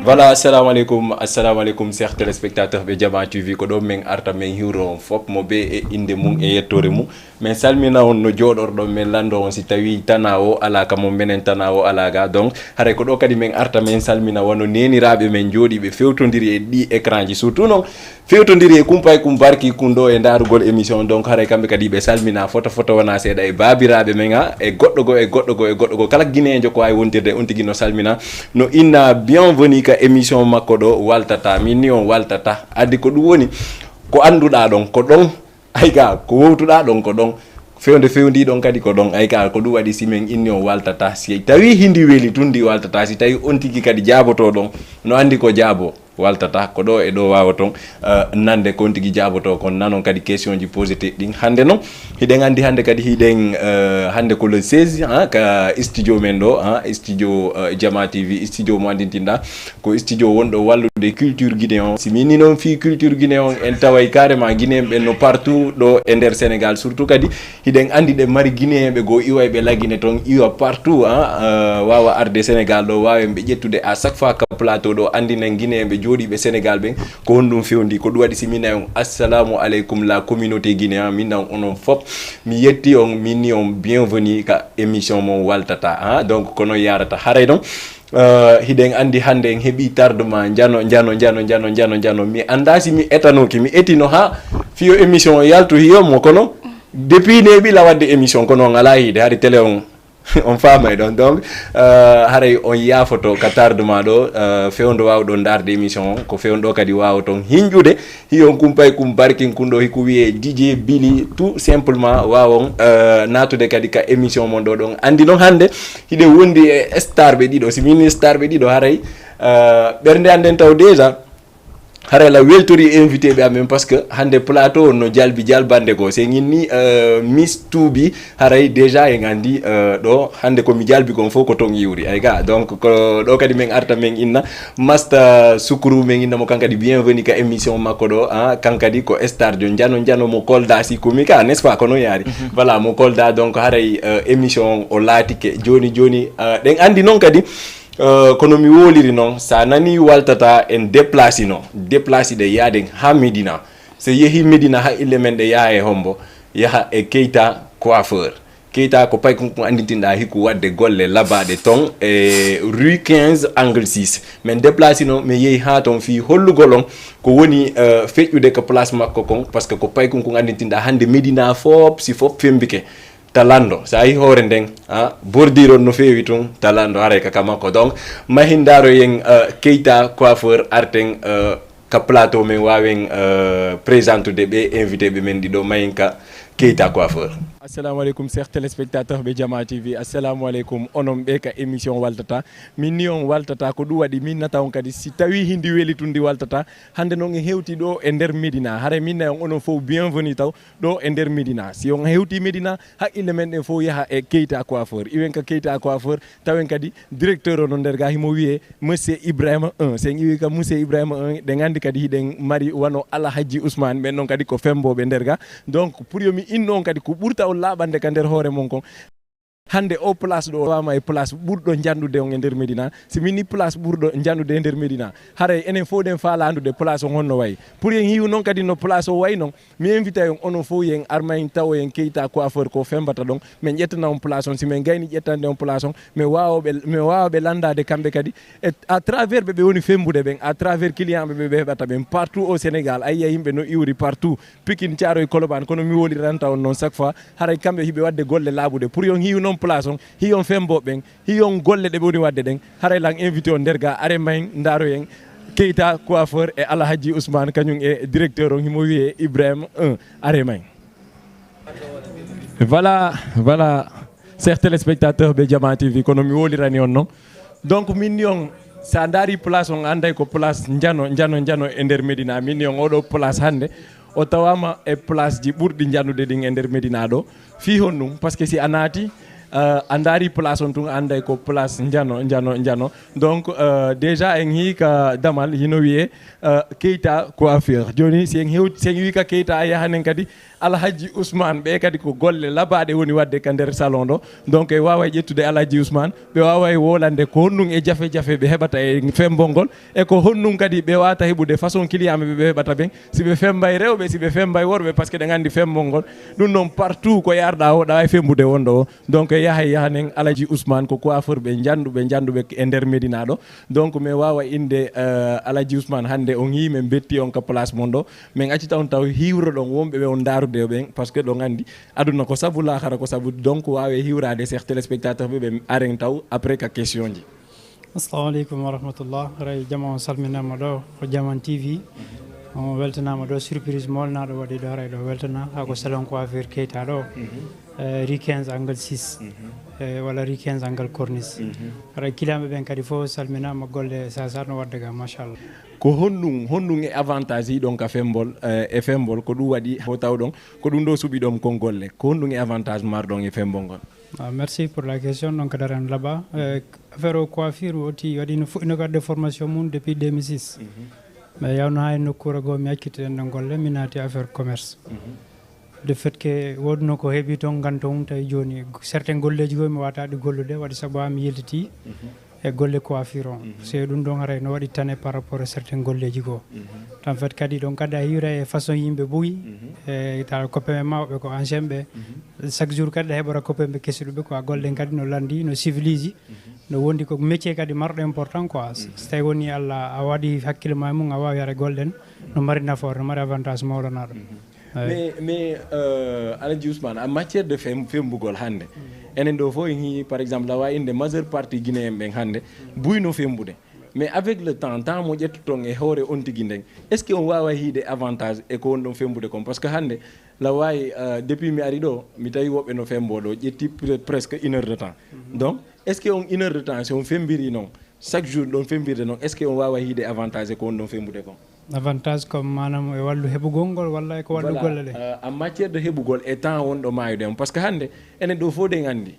Voilà, assalamu alaikum chers téléspectateurs be Jama TV ko do men arta men hiwro fop mo be e inde mum e yettore mum mais salmina on no jodordo men lando on si tawi tanawo ala ka mo menen tanawo ala ga donc hare ko do kadi men arta men salmina wono nenirabe men jodi be fewtondiri e di écran ji surtout non fewtondiri e kumpay kum barki kundo e darugol émission donc hare kambe kadi be salmina foto wona seeda e babirabe men ha e goddo go kala guinejo ko ay wontirde on tigi no salmina no inna bienvenue ka émission makko do waltata min ni on waltata addi ko dum woni ko anduda don ko don ay ga ko wowtuda don ko don fewndi don kadi ko don ay ga ko dum wadi simen inni on waltata si tawi hindi weli tundi waltata si tawi on tigi kadi jaboto don no andi ko jabo waltata ko do e do wawaton nande kon tigi jaboto kon nanon kadi question ji posé din hande non hiden andi hande kadi hiden hande ko le 16 ka studio men do studio Jama TV studio mo andintinda ko studio wondo wallude culture guinéen si mini non fi culture guinéen en taway carrément guinéen be no partout do e der Sénégal surtout kadi hiden andi de mari guinéen be go iway be lagine ton iwa partout wawa arde Sénégal do wawe be jettude à chaque fois ka plateau do andi nen guinéen be jodi be Sénégal ben ko hondum fewndi ko duwadi simina on assalamu alaikum la communauté guinéen minna onon fop mi yetti on minni on bienvenue ka émission mon waltata donc kono yarata haray don hiden andi hande en hebi tardement jano mi andasi mi etanoki mi etino fiyo émission yaltu hiyo mo kono depuis nebi la wadde émission kono ngala hide hari télé on famay don donc haray on yafoto ka tardement do fewndo wawdo darde émission ko fewndo kadi wawoton hinjude hiyon kumpay kum barkin kundo hiku wiye DJ Billy tout simplement wawon natude kadi ka émission mon do don andi non hande hide wondi e star be dido si mini star be dido haray bernde anden taw déjà haray la weltori invité be amen parce que hande plateau no jalbande ko se nginni Miss Toubi haray déjà e ngandi do hande ko mi jalbi kon fo ko ton yiwri ay ga donc ko do kadi men arta men inna Master Sukuru men inna mo kankadi bienvenue ka émission makko do kankadi ko star jo jano mo kolda si komika n'est-ce pas kono yari voilà mo kolda donc haray émission o latike joni den andi non kadi kono mi woliri non sa nani waltata en déplacer de yaden ha Medina se yehi Medina ha element de yae hombo yaha e Keita coiffeur Keita ko pay ko andintinda hiku wadde golle labade ton e rue 15 angle 6 men déplacer non me yehi ha ton fi hollugolon ko woni fejjude ko place makko kon parce que ko pay ko andintinda hande Medina fop si fop fembike talando sa yi hore ndeng bordiro no fewi ton talando are ka kamako donc mahindaro yen Keita coiffeur arten ka plateau men wawen présente de be invité be men dido mayinka Keita coiffeur. Assalamu alaikum chers téléspectateurs be Jama TV. Assalamu alaikum onon be ka émission waltata min ni on waltata ko du wadi min nata on kadi si tawi hindi weli tundi waltata hande non hewti do e der Medina hare min na onon fo bienvenue taw do e der Medina si on hewti Medina hakkille men fo yaha e Keita coiffeur iwen ka Keita coiffeur tawen kadi directeur onon der ga himo wiye monsieur Ibrahima 1 sen iwi ka monsieur Ibrahima 1 de ngandi kadi hiden mari wano Alhaji Ousmane men non kadi ko fembo be der ga donc pour yomi innon kadi ko burta labande ka der hoore mon kon hande o place do wama e place burdo jandude on e der Medina si mini place burdo jandude e der Medina hare enen fo den faala andude place on honno way pour yen hiu non kadi no place o way non mi invité on onon fo yen armayn taw yen Keita coiffeur ko fembata don men jettana on place on si men gayni jettande on place on me wawobe landade kambe kadi et à travers be woni fembude ben à travers client be hebata ben partout au Sénégal ay yimbe no iwri partout Pikine Thiaroye Colobane kono mi woli ranta on non chaque fois hare kambe hibe wadde golle labude pour yon hiu non place on hiyon fembo ben hiyon golle de boni wadde den haray lang invité on derga are mayn ndaro yen Keita coiffeur e Alhaji Ousmane kanyum e directeur on himo wiye Ibrahima 1 are mayn voilà chers téléspectateurs be Jama TV kono mi wolirani on non donc min yon sa ndari place on anday ko place njano e der Medina min yon odo place hande o tawama e place ji burdi jandude din e der Medina do fi honnum parce que si anati andari place on tun anday ko place njano donc déjà en hi ka damal hino wiye Keita coiffure joni sen wi ka Keita ya hanen kadi Alhaji Ousmane be kadi ko golle labade woni wadde ka nder salon do donc e wawa ƴettude Alhaji Ousmane be wawa wolande ko honnun e jafe be hebata e fembongol e ko honnun kadi be wata hebude façon client be hebata ben sibe fembay rewbe sibe fembay worbe parce que de gandi fembongol dum non partout ko yarda o da way fembude wondo donc yahanen Alhaji Ousmane ko coiffeur be jandube e nder Medina do donc me wawa inde Alhaji Ousmane hande on yi men betti on ka place mondo men acci taw hiwro don wombe be on darude ben parce que do gandi aduna ko sabu la khara ko sabu donc wawe hiwrade cheikh téléspectateur be aren taw après ka question ji. Assalamu alaikum wa rahmatullah ray jama salminama do ko Jaman TV on weltanama do surprise molna do wadi do ray do weltana hako salon coiffure Keita do ri 15 angle 6 wala ri 15 angle corniche ray kilame ben kadi fo salminama golle sa no wadde ga machallah ko honnun e avantage yi donc fembol e fembol ko dum wadi ho taw don ko dum do subi dom kon golle ko honnun e avantage mar don e fembongol. Merci pour la question. Donc, Daran là-bas, faire au coiffure, il y a une carte de formation depuis 2006. Mais il y a une cour qui est en Angola, minati à faire commerce. Le fait que nous avons habité en Ganton, certains golles du gomme, wata de golle de wadi sabah militi et golle coiffure. C'est donc un no wadi tane par rapport à certains golles du go. En fait, kadi donc kada hira façon yimbe buyi et ta copain ma ko ensemble chaque jour kada hebara copain be kesidu be ko golden kadi no landi no civilise no wondi ko métier kadi mardo important quoi stay woni alla a wadi hakkile ma mun a wawi yare golden no mari nafor no mari avantage mawdo nado. mais Alhaji Ousmane en matière de fembugol hande enen do fo hi par exemple la wa inde majeure partie guinéen ben hande buyno fembude. Mais avec le temps mo jetton e hore on tigi ndeng est ce que on wawa hide avantage e ko on don fembude kom parce que hande la way depuis mi ari do mi tawi wobbe no fembodo jetti presque 1 heure de temps donc est ce que on 1 heure de temps si on fembiri non chaque jour don fembirde non est ce que on wawa hide avantage e ko on don fembude kom avantage comme manam e wallu hebugol walla e ko wallu golle en matière de hebugol e temps won do maayudem parce que hande enen do fo de ngandi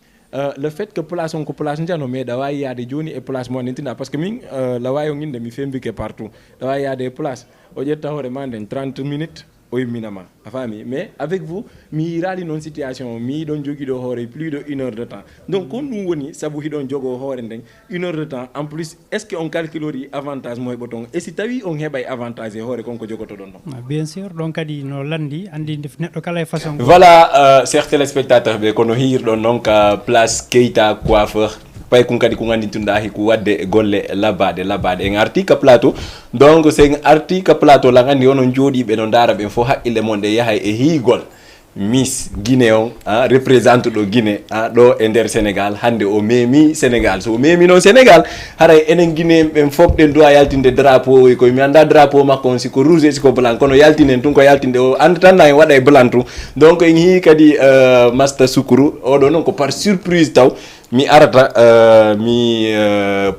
le fait que place on ko place njano mais da way yaade joni e place mo nentina parce que min la wayo nginde mi fembike partout da way yaade place o jetta hore manden 30 minutes o minama afami mais avec vous mi rali non situation mi don jogi do hore plus de 1 heure de temps donc on nous woni sabu hidon jogo hore den 1 heure de temps en plus est ce que on calculori avantage moy boton et si tawi on hebay avantage hore konko jogoto don bien sûr donc kadi no landi andi def neddo kala façon voilà chers téléspectateurs be kono hir don donc place Keita coiffeur pay kun kadi ko ngandi tunda hi ku wadde golle labade en article plateau donc c'est article plateau la ngandi onon jodi be no dara be fo hakkille monde yahay e higol Miss Guinée on représente do Guinée do e nder Sénégal hande o memi Sénégal so memi no Sénégal haray enen Guinée ben fop den do yaltinde drapeau ko mi anda drapeau makko si ko rouge si ko blanc kono yaltinen tun ko yaltinde o and tan na wada e blanc donc en hi kadi Master Soukourou o do non ko par surprise taw mi arata mi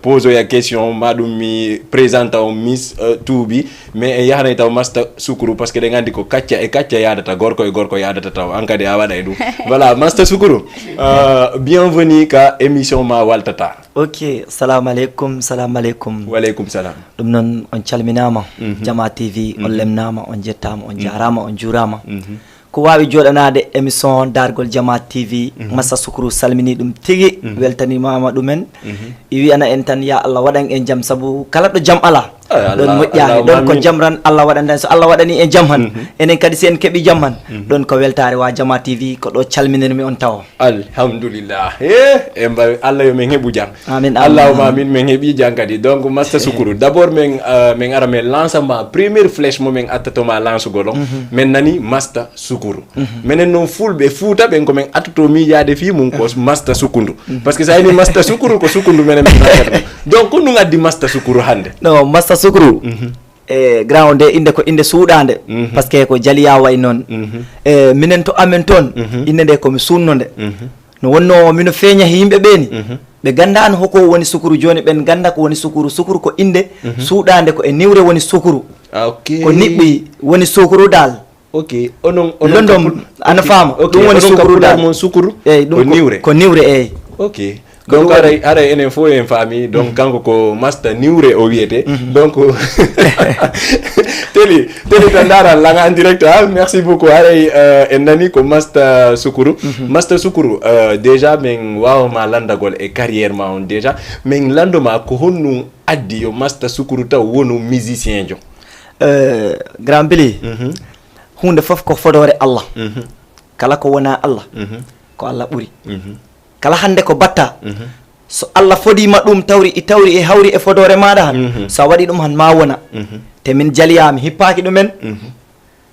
pose ya question madum mi présente o Miss Toubi mais yahana taw Master Soukourou parce que de ngandi ko kacca e kacca yadata gorko e gorko yadata taw ankade a wada e dum voilà Master Soukourou bienvenue ka émission ma waltata. Ok, salam alaikum. Wa alaikum salam. Dum non on calminama Jama TV on lemnama on jettama on jarama on jurama ko wawi jodanade émission dargol Jama TV Master Soukourou salmini dum tigi weltani mama dumen wi ana en tan ya Allah wadan en jam sabu kala do jam ala don mojjani don ko jamran Allah wadan so Allah wadani en jam han enen kadi sen kebi jam han don ko weltare wa Jama TV ko do calminirmi on taw alhamdulillah Allah yo men hebu jam amin Allahumma amin men hebi jam kadi donc Master Soukourou d'abord men ara men lancement première flèche mo men attatoma lance golon men nani Master Soukourou menen non fulbe fuuta ben ko men atto mi yaade fi mun ko Master Soukourou parce que ça ni Master Soukourou ko Soukourou menen donc nu ngaddi Master Soukourou hande no Master Soukourou ground inde ko inde suudande parce que ko jaliya way non minen to amen ton inde de ko mi sunnonde no wonno mino feña himbe beni be ganda an hoko woni Soukourou joni ben ganda ko woni Soukourou ko inde suudande ko e niwre woni Soukourou ok ko nibbi woni Soukourou dal ok onon londom ana fama okay. ɗum woni sukuru dal mon sukuru eyyi ko niwre ko niwre eyyi ok donc ara enen fo en faami donc kanko ko master niwre o wiyete donc teli tan dara langa en direct merci beaucoup ara en nani ko master sukuru master sukuru déjà men wawma landagol e carrière ma on déjà men landoma ko honnu addi yo master sukuru taw wonu musicien jo grand Billy hunde fof ko fodore Allah kala ko wona Allah ko Allah ɓuri kala hande ko batta so Allah fodima ɗum tawri e hawri e fodore maɗa han so a waɗi ɗum han ma wona te min jaliya mi hippaki ɗumen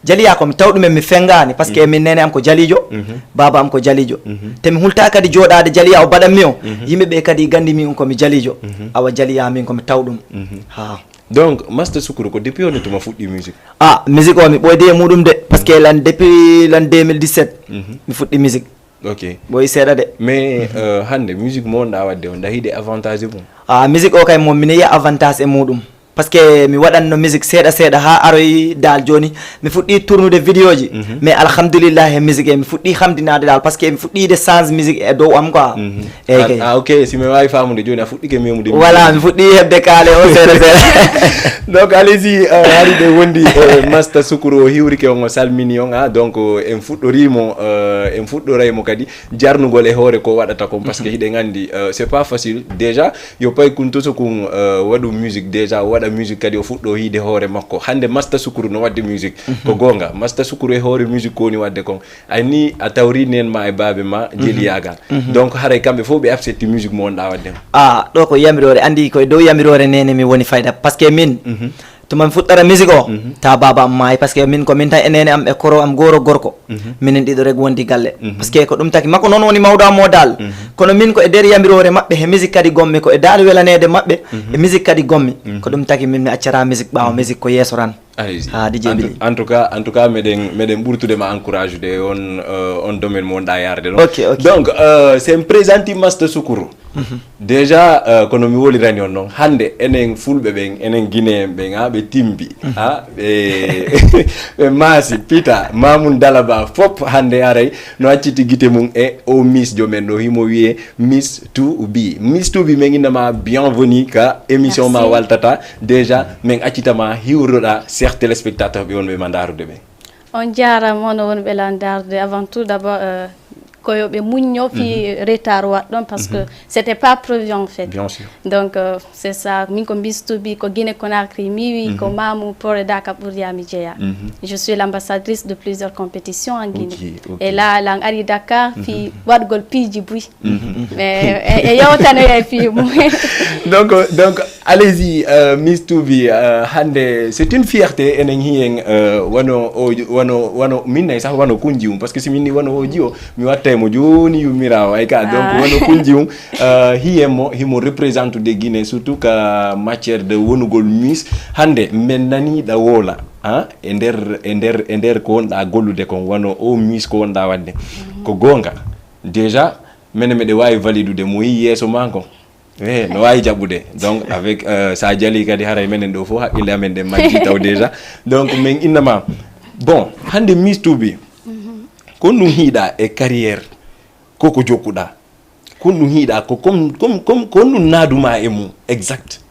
jaliya ko mi taw ɗumen mi fengani par ce que min nene am ko jalijo baba am ko jalijo te mi hulta kadi joɗade jaliya o baɗanmi o yimɓeɓe kadi gandi min komi jalijo awa jaliya min komi taw ɗum ha donc master sukuru ko depuis on tuma fuɗɗi musique musique o mi ɓoyde e muɗum de par ce que depuis l'an 2017 mi fuɗɗi musique ok ɓoyi seeɗa de mais hande musique mo wonɗa wadde o dahiɗe avantage mum musique o kay mo mine yiya avantage e muɗum par ce que mi waɗanno musique seeɗa ha aroyi dal joni mi fuɗɗi tournude vidéo ji mais alhamdulillah e musique e mi fuɗɗi hamdinade dal par ce que mi fuɗɗide change musique e dow am quoi eyyi kay ok si mi wawi famude joni a fuɗɗike memude voilà mi fuɗɗi hebde kaale o seeɗa donc allez-y haalide wondi master sukuru o hiwrike on o salmini on donc en fuɗɗoraymo kadi jarnugol e hoore ko waɗata kon par ce que hiɗen andi c'est pas facile déjà yo pay kun toso kun waɗu musique déjà waɗa musique kadi o fuɗɗo hiide hoore makko hande master sukuru no wadde musique ko gonga master sukuru e hoore musique ko woni wadde kon ani a tawri nen ma e baabe ma jeliyagal donc haray kamɓe fof ɓe accepti musique mo wonɗa wadde ɗo ko yamirore andi koye dow yamirore nene mi woni fayda par ce que min tuma mi fuɗɗara musique o ta baba am maayi par ce que min ko min tan enene am e koro am goro gorko minen ɗiɗo rek wondi galle par ce que ko ɗum taki makko noon woni mawɗo am o dal kono min ko e nder yamirore mabɓe he musique kadi gommi ko e dal welanede mabɓe e musique kadi gommi ko ɗum taki min mi accara musique ɓawa musique ko yesso tan DJ Billy en tout cas meɗen ɓurtude ma encourage de on domaine mo wonɗa yarde ɗon ok donc c'est me présenti master sukuru déjà kono mi wolirani on noon hande enen fulɓe ɓen enen guinéen ɓen ɓe timbi ɓe maasi pita mamoun dalaba fop hande aray no acciti guite mum e o miss jomen ɗo himo wiye miss to be min innama bienvenue ka émission ma waltata déjà min accitama hiwroɗa chers téléspectateurs ɓe wonɓe ma darude ɓe on jarama ono wonɓe lan darude avant tout d'abord koyoɓe muñño fi retard waɗɗon par ce que c'était pas prévu en fait bien sûr donc c'est ça min ko bistubi ko Guinée Conakry mi wi ko Mamou Poré Dakar ɓuuriyami jeeya je suis l'ambassadrice de plusieurs compétitions en Guinée et là lan ari Dakar fi waɗgol piiji buy mais e yewtanoye fi mum donc allez-y Miss Toubi hande c'est une fierté enen hiyen wano min nayi sah wano kunjium parce que si min ni wano o jio mi watta mo joni yummirawo ay ka donc wono kunjium hiyemmo himo représente de Guinée surtout ka matière de wonugol miss hande men naniɗa wola e nder ko wonɗa gollude kon wano o miss ko wonɗa wadde ko gonga déjà mene meɗe wawi validude mo yi yeeso ma kon no wawi jaɓɓude donc avec sa jali kadi haray menen ɗo fof haqqille amen ɗe majji taw déjà donc min innama bon hande Miss Toubi ko ɗum hiiɗa e carrière koko jokkuɗa ko ɗum hiiɗa ko comme ko ɗum naaduma e mum exact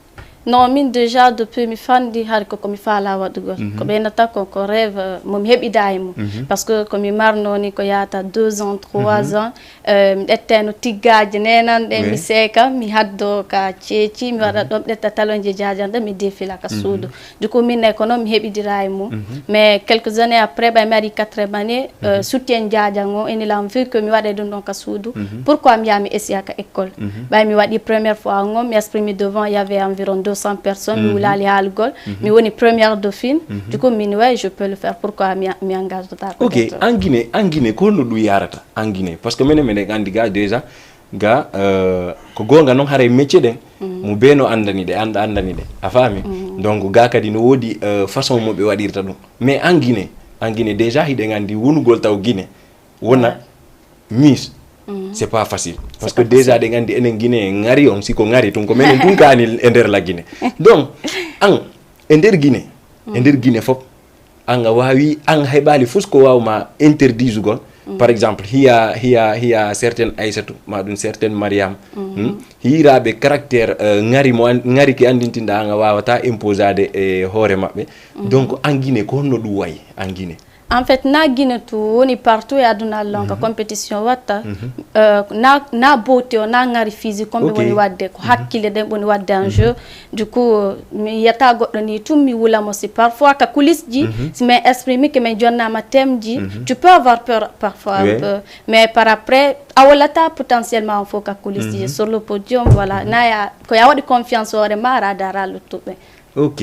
non min déjà depuis mi fandi har ko mi faala waɗugol ko ɓeynata ko rêve momi heɓida e mum par ce que komi marnoni ko yata 2 ans 3 ans mi ɗetteno tiggaji nenanɗe mi seeka mi haddo ka ceeci mi waɗa ɗon ɗetta talonje jajanɗe mi défila ka suudu du coup minne ko noon mi heɓidira e mum mais quelques années après ɓay mi ari 4e année soutien jajan o enilam vu que mi waɗe ɗum ɗon ka suudu pourquoi mi yaha mi essiya ka école ɓay mi waɗi première fois on mi exprimi devant il y avait environ 200 personnes mi wulali haalgol mi woni première dauphine du coup min way je peux le faire pourquoi mi engage ta ok en Guinée ko no ɗum yarata en Guinée parce que menen andi ga déjà ga ko gonga noon haray métier ɗen mo be no andani ɗe andani ɗe a faami donc ga kadi no woodi façon mo ɓe waɗirta ɗum mais en Guinée déjà hiɗen andi wonugol taw Guinée wona miss c'est pas facile parce que déjà ɗen andi enen Guinée ngari on siko ngari tun ko menen tun kani e nder la Guinée donc an e nder Guinée fof an a wawi an heɓali fus ko wawma interdisugol par exemple hiya certaine Aissatou maɗum certaine Mariam hiraɓe caractère ngari ki andintinɗa anga wawata imposade e hoore maɓɓe donc en Guinée ko honno ɗum wayi en Guinée? En fait, na Guinée tout, on est partout et à donner la compétition wata. Na beauté, na ngari physique comme on wadde ko hakkile den on wadde en jeu. Du coup, mi yata goddo ni tout mi wula mo c'est parfois ka coulisse ji, si mais exprimer que mais jonna ma thème ji, tu peux avoir peur parfois un peu, mais par après awolata potentiellement il faut ka coulisse ji sur le podium voilà. Na ya ko ya wadi confiance ore mara dara lutube. Ok.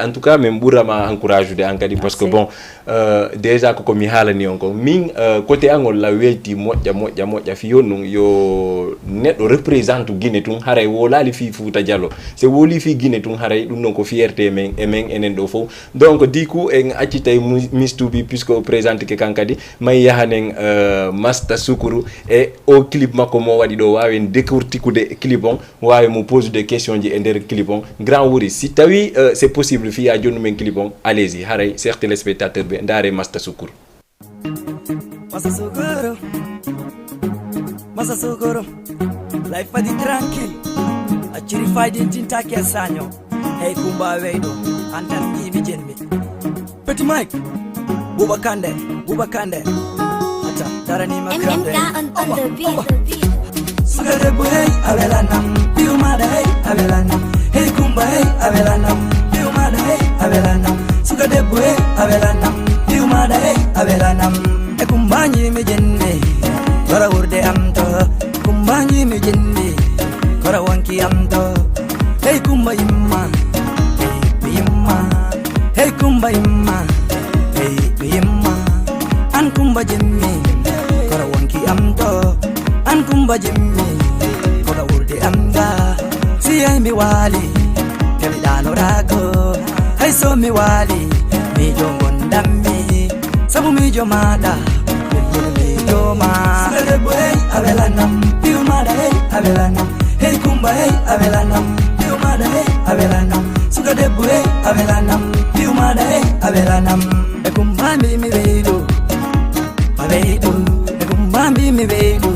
En tout cas, même Bourama encourage de Ankadi parce que bon, déjà ko mi halani onko min côté angol la welti moja fiyo non yo nedo représente Guinée tun haray wola li fi Fouta Diallo. C'est woli fi Guinée tun haray dum non ko fierté men enen do fo. Donc du coup en accitay mistubi puisque présente ke kankadi may yahanen Masta Soukuru et au clip mako mo wadi do wawen décortiquer clip on wawe mo pose des questions ji ender clip on grand wuri si tawi c'est possible fi a jonnu men clipon allez-y haray chers téléspectateurs be ndare Masta Soukuru life adi tranquille achiri faidin tintaki asanyo hey kumba weido antan bibi jenmi Petit Mike Buba Kande hata darani makambe sugade boy avela nam piuma dai avela nam hey kumba hey avelanam piumada hey avelanam sugade boy avelanam piumada hey avelanam e kumbanyi me jenne kora urde amto kumbanyi me jenne kora wanki amto hey kumba imma hey kumba imma hey imma an kumba jenne kora wanki amto an kumba jenne kora urde amga si ay mi wali dano rago hay so mi wali mi jongon dammi sabu mi jomada mi joma sugade boy avelanam piumada hey avelanam hey kumba hey avelanam piumada hey avelanam sugade boy avelanam piumada hey avelanam e kumba mi vedo e kumba mi vedo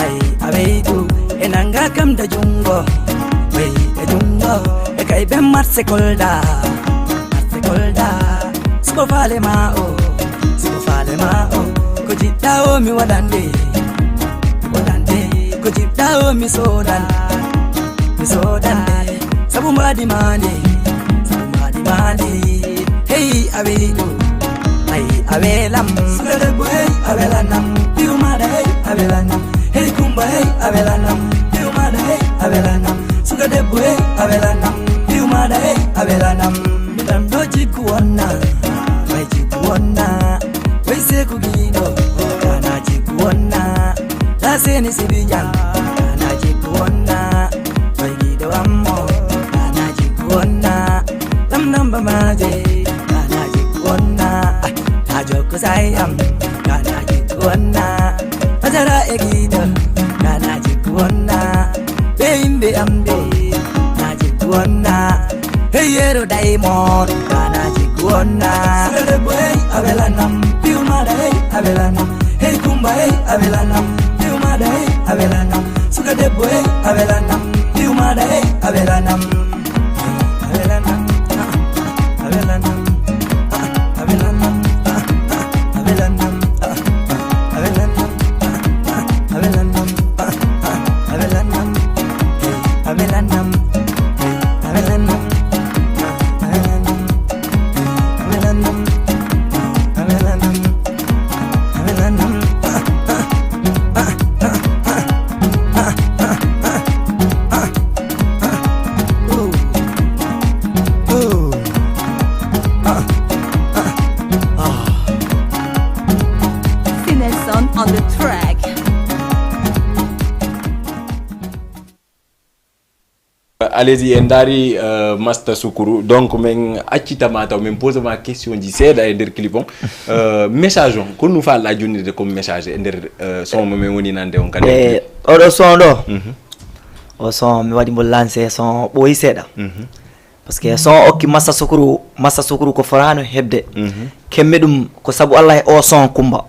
ay avedo enanga kam da jungo wey e jungo kay be marse kolda siko fale ma o ko jidda o mi wadande ko jidda o mi sodan sabu madi mani hey abedo ay abelam sugade boy abelanam piumada hey abelanam hey kumba hey abelanam piumada hey abelanam sugade boy abelanam piumada hey abelanam midam doji kuona wai se kugino kana ji kuona la se ni sibiyan kana ji kuona wai gido ammo kana ji kuona nam bamaje kana ji kuona tajo sai am kana ji kuona fajara egido kana ji kuona beimbe amde kana ji kuona hey yero diamond kana ji kuona sugade boy avelanam piumada hey avelanam hey kumba hey avelanam piumada hey avelanam sugade boy avelanam piumada hey avelanam allez-y endari Masta Soukuru donc men accita mataw men pose ma question ji seeda e der clipon message on ko nu fa la jonnide comme message e der son mo men woni nande on kadi oɗo son ɗo o son mi waɗi mo lancé son ɓooyi seeɗa par ce que son okki Masta Soukuru ko forano hebde kemme ɗum ko saabu Allah e o son Kumba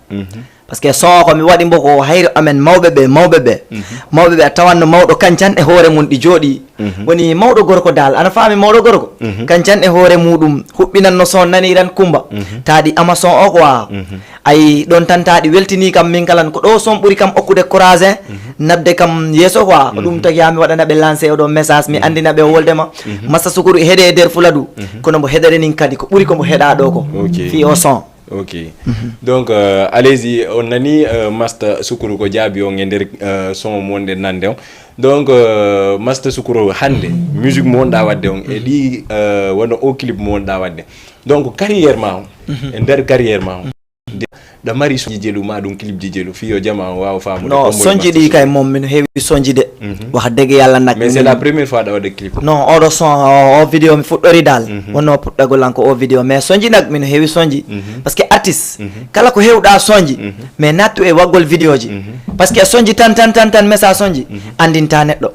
par ce que son ko mi waɗi mbo ko hayre amen mawɓe ɓe a tawanno mawɗo kancan e hoore mum ɗi jooɗi woni mawɗo gorko dal ana faami mawɗo gorko kancan e hoore muɗum huɓɓinanno son naniran kumba taɗi ama son o quoi ayi ɗon tan taɗi weltini kam min kalan ko ɗo son ɓuuri kam okkude courage nabde kam yeeso quoi ɗum tagi ha mi waɗana ɓe lancé oɗo message mi andina ɓe woldema Massa Sukuru heeɗe e nder Fuladu kono mbo heɗere nin kadi ko ɓuuri komo heeɗa ɗo ko fi o son. Ok. Donc, allez-y, on a ni Massa Sukuru ko jaabi on e nder son monde nande on. Donc, Massa Sukuru hande musique mo wonɗa wadde on e ɗi wonno o clip mo wonɗa wadde. Donc, carrière ma on e nder carrière ma on da mari sonji jelu ma ɗum clip ji jelu fiyo jama on wawa famude non sonji ɗi kay mom min heewi sonji de wax dëgg yalla nak mais c'est la première fois da wadde clip non oɗo son o vidéo mi fuɗɗori dal wonno puɗɗagol an ko o vidéo mais sonji nak min heewi sonji parce que artiste kala ko hewɗa sonji mais nattu e waggol vidéo ji parce que sonji tan message sonji andinta neɗɗo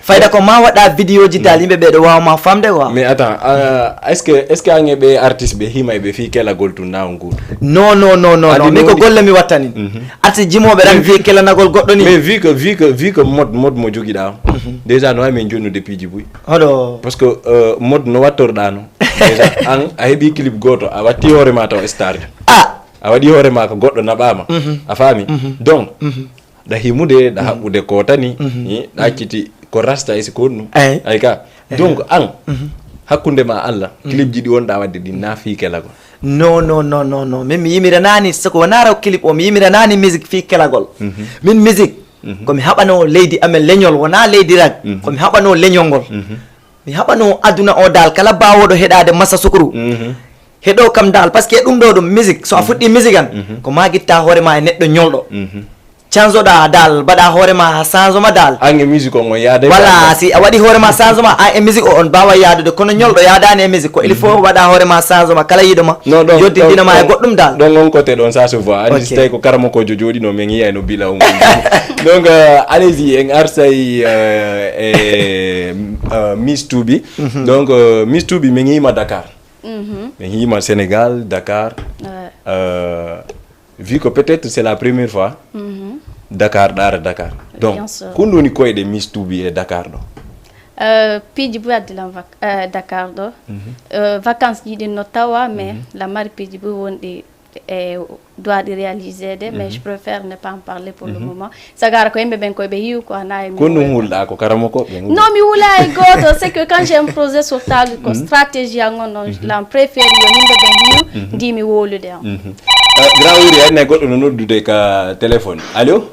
fayda ko ma waɗa vidéo ji dal yimɓe ɓe ɗo wawma famde quoi mais attends est ce que ange ɓe artiste ɓe hima ɓe fi kelagol tu naw nguɗo non mi ko golle mi wattani artiste jimoɓe tan vi kelanagol goɗɗo ni mais vu que mode mo joguiɗa déjà no wawi min jonnude piiji buy hoɗo par ce que mode no wattorɗa no déjà an a heeɓi clip goto a watti hoorema taw star a waɗi hoorema ko goɗɗo naɓama a faami donc ɗa himude ɗa haɓɓude ko tani ɗa acciti ko rasta e siko ɗum ay ka donc an hakkunde ma Allah clip ji ɗi wonɗa wadde ɗi na fi kelagol non min mi yimiranani soko wonara clip o mi yimiranani musique fi kelagol min musique komi haɓano leydi amen leñol wona leydi rag komi haɓano leñol ngol mi haɓano aduna o dal kala bawoɗo heɗade Massa Sukuru heɗo kam dal par ce que ɗum ɗo ɗum musique so a fuɗɗi musique an ko ma guitta hoorema e neɗɗo ñolɗo chanzoɗa dal mbaɗa hoorema changement dal an e musique o on yaada voilà si a waɗi hoorema changement an e musique o on mbawa yaadude kono ñolɗo yaadani e musique ko il faut waɗa hoorema changement kala yiɗoma joddidinama e goɗɗum dal ɗon on côté ɗon ça se voit andi so tawi ko karamo kojo jooɗino min yiya no bila on donc allez-y en arsay e Miss Toubi donc Miss Toubi min yima Dakar min yima Sénégal Dakar vu que peut-être c'est la première fois Dakar ɗara Dakar donc kon woni koyɗe Miss Toubi e Dakar ɗo piiji boyi addilan Dakar ɗo vacances jiɗi no tawa mais la mari piiji boyi wonɗi e doit réaliser de mais je préfère ne pas en parler pour le moment sagara ko yimɓe ɓen koye ɓe yiw ko anayi kon ɗum hulɗa ko karamo ko ɓe non mi wula e goto c'est que quand j'ai un projet sur table ko stratégie an on non lan préféré yo yimɓe ɓen yiw ndimi wolude on grand wuri henne goɗɗo no noddude ka téléphone allo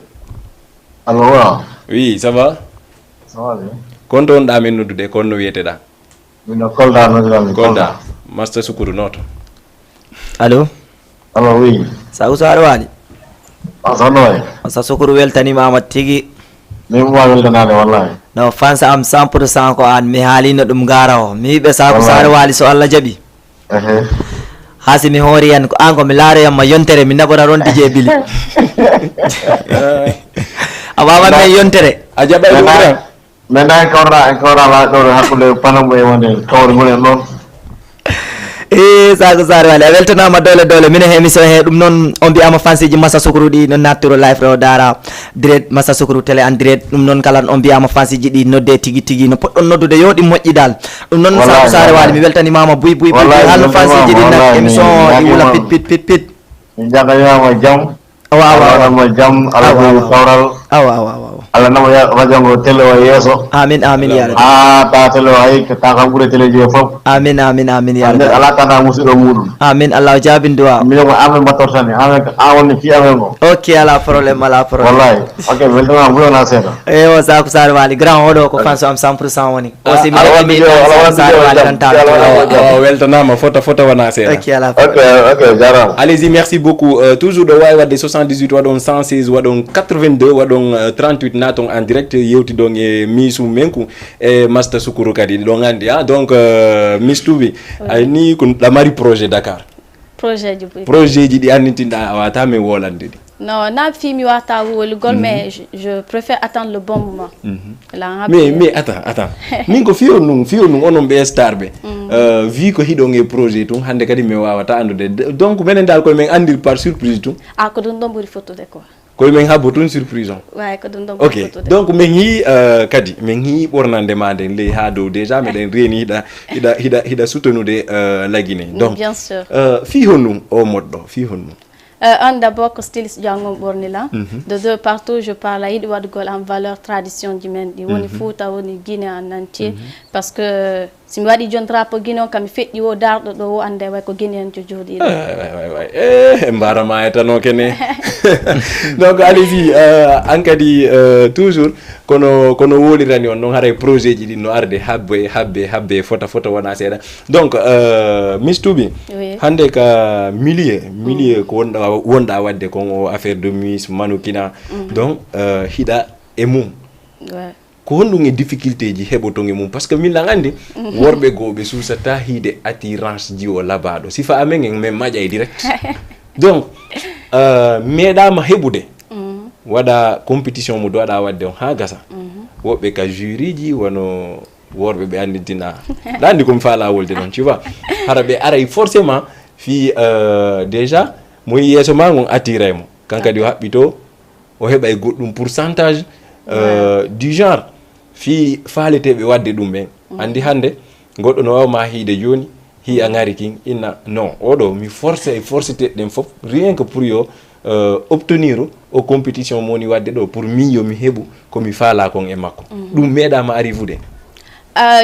waaw oui ça va bien kon to wonɗa men noddude kon no wiyeteɗa mino Kolda noddirami Kolda Massa Sukuru noto allo oui sagu so aɗa waali sono way Massa Sukuru weltanimama tigui min ma weltanade wallahi no fansa am 100% ko an mi haalino ɗum gara o mi wiɓe sagu so aɗa waali so Allah jaaɓi hasi mi hoori yan ko an ko mi laaroyamma yontere mi naɓora ron DJ Billy a wawanme yontere a jaɓa ɗum mais na en kawra la ɗo hakkude panamo e wonde kawre gonen noon sago sare wali a weltanama dole minen he émission he ɗum noon on mbiyama fansiji Massa Sukuru ɗi no nattiro live ɗo dara direct Massa Sukuru télé en direct ɗum noon kala on mbiyama fansiji ɗi nodde tigui no poɗɗon noddude yo ɗi moƴƴi dal ɗum noon sago sare wali mi weltanimama buy halno fansiji ɗi nak émission ɗi wula pit min jagayama jaam awa jaam ala ko kawral awa Allah nama radio ngo télé o yeeso amin ya rabbi ta télé o hay ta kam ɓuure télé ji fof amin ya rabbi ala tana musidɗo muɗum amin Allah jabin duwa minen ko amen battortani amen an wonni fi amen ngo ok ala probléme wallahi ok weltanama ɓuyona seeɗa eyo saku sare wali grand oɗo ko fanso am 100% woni aussi mi reɗimi sare wali tan tawa weltanama fota wona seeɗa ok ala ok jarama allez-y merci beaucoup toujours ɗo wawi wadde 78 waɗon 116 waɗon 82 waɗon 38 naton en direct yewtiɗon e Missou Menku e Massa Sukuru kadi ɗo gandi donc Miss Toubi ni ko ɗamari projet Dakar projet ji ji ɗi annitinɗa a wata min wolande ɗi Non, na fi mi wata wolugol, mais je préfère attendre le bon moment. Mais attends. Min ko fiyo nun onon be star be. Vi ko hidon e projet tum hande kadi mi wawata andude. Donc menen dal ko men andir par surprise tum. Ah, ko don buri photo de quoi. Ko men habbo tun surprise on. Ouais, ko don Ok, photo de. donc men hi kadi men hi bornande mande le ha do déjà meden reni hida soutenude la Guinée. Donc bien sûr. Fi honum o moddo, fi honum. Un d'abord que styliste Django Bornila. De deux, partout je parle à Idouadgol en valeur tradition du men. Di woni Fouta, woni Guinée en entier. Parce que si je dis John Trapo Guinée, comme il fait du haut d'art, de haut en déwé, ko Guinéen Jodi. Mbarama etano kene. Donc allez-y, ankadi toujours kono woli rani on non hare projet ji no arde habbe fota wana seda. Donc Miss Toubi, hande ka milieu ko wonda wadde ko affaire de Miss Manukina. Donc hida e mum. Ouais. Ko honɗum e difficulté ji heɓotonge mum par ce que min langandi worɓe goɓe susata hiide attirance ji o labaɗo sifa amen en min maƴay direct donc meeɗama heɓude waɗa compétition mo dowaɗa wadde on ha gasa woɓɓe ka jury ji wono worɓe ɓe andintina ɗa andi komi faala wolde noon tu vois hara ɓe aray forcément fi déjà mo yeeso ma gon attiray mo kankadi o haɓɓito o heɓa e goɗɗum pourcentage du genre fi faaleteɓe wadde ɗum ɓen andi hande goɗɗo no wawma hiide joni hi a ngari kin inna non oɗo mi force teɗɗen foof rien que pour yo obtenir o compétition moni wadde ɗo pour min yomi heɓu komi faala kon e makko ɗum meeɗama arrivude.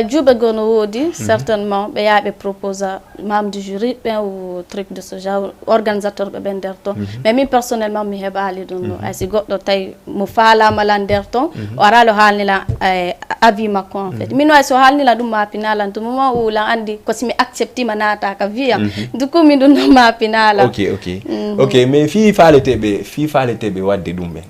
Djoube gono wodi certainement be yaɓe propose membre du jury ou truc de ce genre organisateur be ben derton mais min personnellement mi heɓali ɗum ɗo ay si goɗɗo tawi mo falama lan derton o ara lo halnila avis makko en fait min way so halnila ɗum ma pinalan to moment où lan andi ko simi accepti ma nata ka viyam du coup min ɗum ɗo ma pinala ok mais fi faleteɓe wadde ɗum ɓen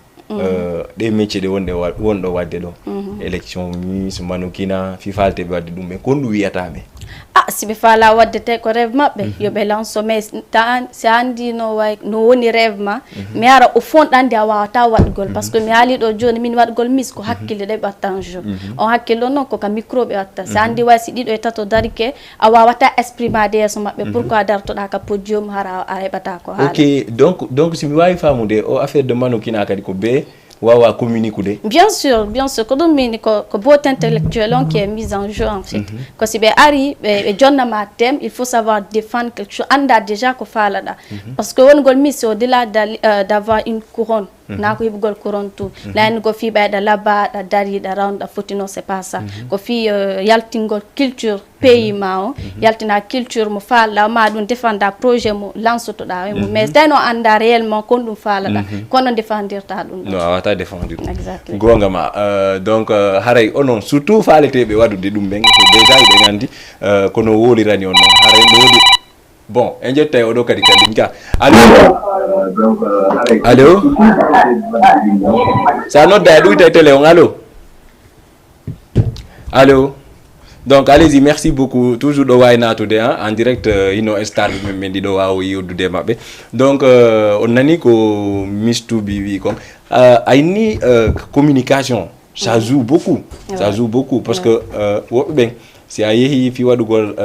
ɗe métier ɗe wonɗo wadde ɗo élection Miss Manukina fi falteɓe wadde ɗum ɓe kon ɗum wiyataɓe si ɓe faala wadde te ko rêve maɓɓe yo ɓe lanso mais si andi no woni rêve ma mi ara au fond ɗandi a wawata waɗgol par ce que mi haali ɗo joni min waɗgol Miss ko hakkille ɗe ɓe watta un jour on hakkille noon koko micro ɓe watta si andi way si ɗiɗo e tato darike a wawata exprimade yeeso maɓɓe pourquoi dartoɗa ka podium hara a heɓata ko haala ok donc si mi wawi famude o affaire de Manukina kadi ko be wawa communiquer. Bien sûr. Quand on dit que beauté intellectuelle qui est mise en jeu en fait. Quand si ben Harry, John ma thème, il faut savoir défendre quelque chose. On a déjà qu'on fait là. Parce que on golmi c'est au-delà d'avoir une couronne. Na ko yibgol couronne tout. Là on go fi ba da là-bas da dari da round da fotino c'est pas ça. Ko fi yaltingol culture pays mao. Yaltina culture mo fa la ma dun défendre projet mo lance to da mais tano anda réellement kon dum fa la da. Kon défendre ta dum. Non, ta défendre. Exactly. Gongama donc haray onon surtout faaleteɓe waɗude ɗum ɓen ko déjà ɓe gandi kono wolirani on noon haray no woodi bon en jettay oɗo kadi kadin ka allo sa nodda e ɗuyta e télé on allo donc allez-y merci beaucoup toujours ɗo wawi natude en direct ino star men ɗiɗo wawa yewdude mabɓe donc on nani ko Miss Toubi wi kon ayni communication ça joue beaucoup ça joue beaucoup parce que woɓɓe ɓen si a yeehi fi waɗugol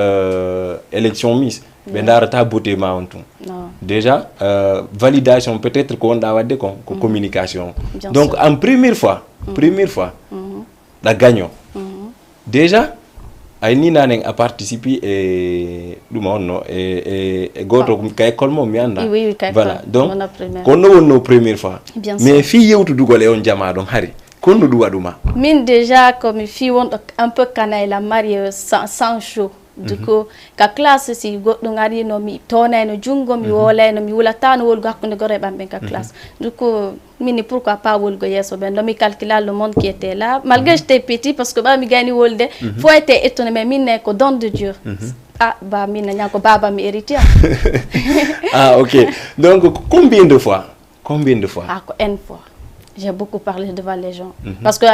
élection Miss ɓe darata beauté ma on tum déjà validation peut-être ko wonɗa wadde kon ko communication donc en première fois ɗa gagnant déjà ayni nanen a participer e ɗum onno e goto ka école mo mi anda voilà donc kono wonno première fois mais fi yewtudugol e on jama ɗon hari konno ɗum waɗuma min déjà comme fi wonɗo un peu kanayla marié sans chaud du coup ka classe si goɗɗo ngari no mi tonayno jungo mi wolayno mi wulata no wolgo hakkude gore ɓamɓe ka classe du coup mini pourquoi pas wolgo yesso ɓen ɗo mi calcula le monde qui était là malgré j'étais petit parce que ɓa mi gani wolde faut été étonné mais min ne ko don de Dieu ba min ñanko baba mi héritier ah ok donc combien de fois ko une fois j'ai beaucoup parlé devant les gens parce que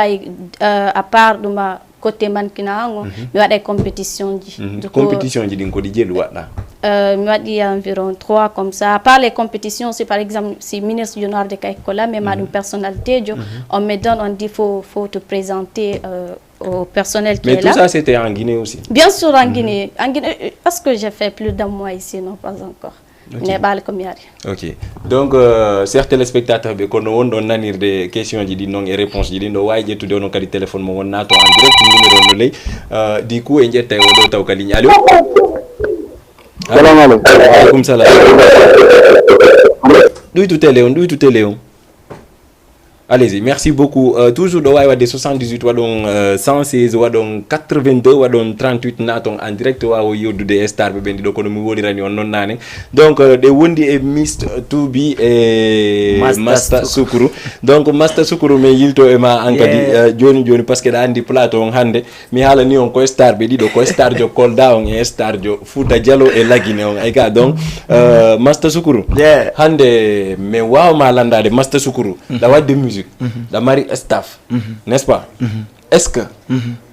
à part de ma côté mannequinat mi waɗa compétition ji compétition ji ɗin ko ɗi jeeɗu waɗɗa il y a environ 3 comme ça. À part les compétitions, c'est par exemple, si ministre du Nord de Kaikola, mais ma personnalité, on me donne, on dit, faut te présenter au personnel qui est là. Mais tout ça, c'était en Guinée aussi? Bien sûr, en Guinée. En Guinée, parce que j'ai fait plus d'un mois ici, non, pas encore. Ok. Donc, chers téléspectateurs, quand on donne des questions et réponses, on va le téléphone, on a en direct numéro. Du coup, on a ligne. Allô? Salam alaikum. Salam. D'où tout est Léon? Allez-y, merci beaucoup. Toujours de 78 wadon 116 wadon 82 wadon 38 naton en direct wa yodu de star be bendi do kono mi woli rani on non nane. Donc de wondi e Mr to be e Master Sukuru. Donc Master Sukuru me yilto e ma ankadi joni parce que da andi plateau on hande mi hala ni on ko star be dido ko star jo Kolda on e star jo Fouta Diallo e Lagine on ay ga donc Master Sukuru. Hande me waaw ma landade Master Sukuru da wadde musique la mari staff, n'est-ce pas? Est-ce que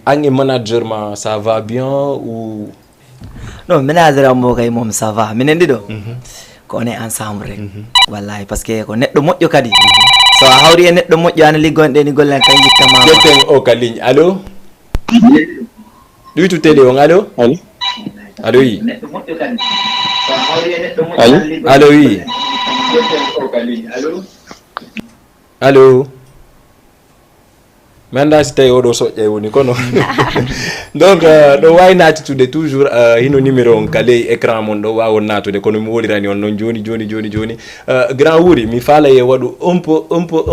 un manager ça va bien ou non? Manager mo kay mom ça va minen dido ko ne ensemble rek wallahi parce que ko neddo modjo kadi so hawri e neddo modjo an ligonde ni gollen kay yittama jeten o ka ligne. Allô? Du tout télé on allô? Allô oui. Allô oui. Allô? Manda si tay odo so woni kono. Donc do way natude toujours hino numéro on kale écran mon do wawo natude kono mi wolirani on non joni grand wuri mi fala ye wadu un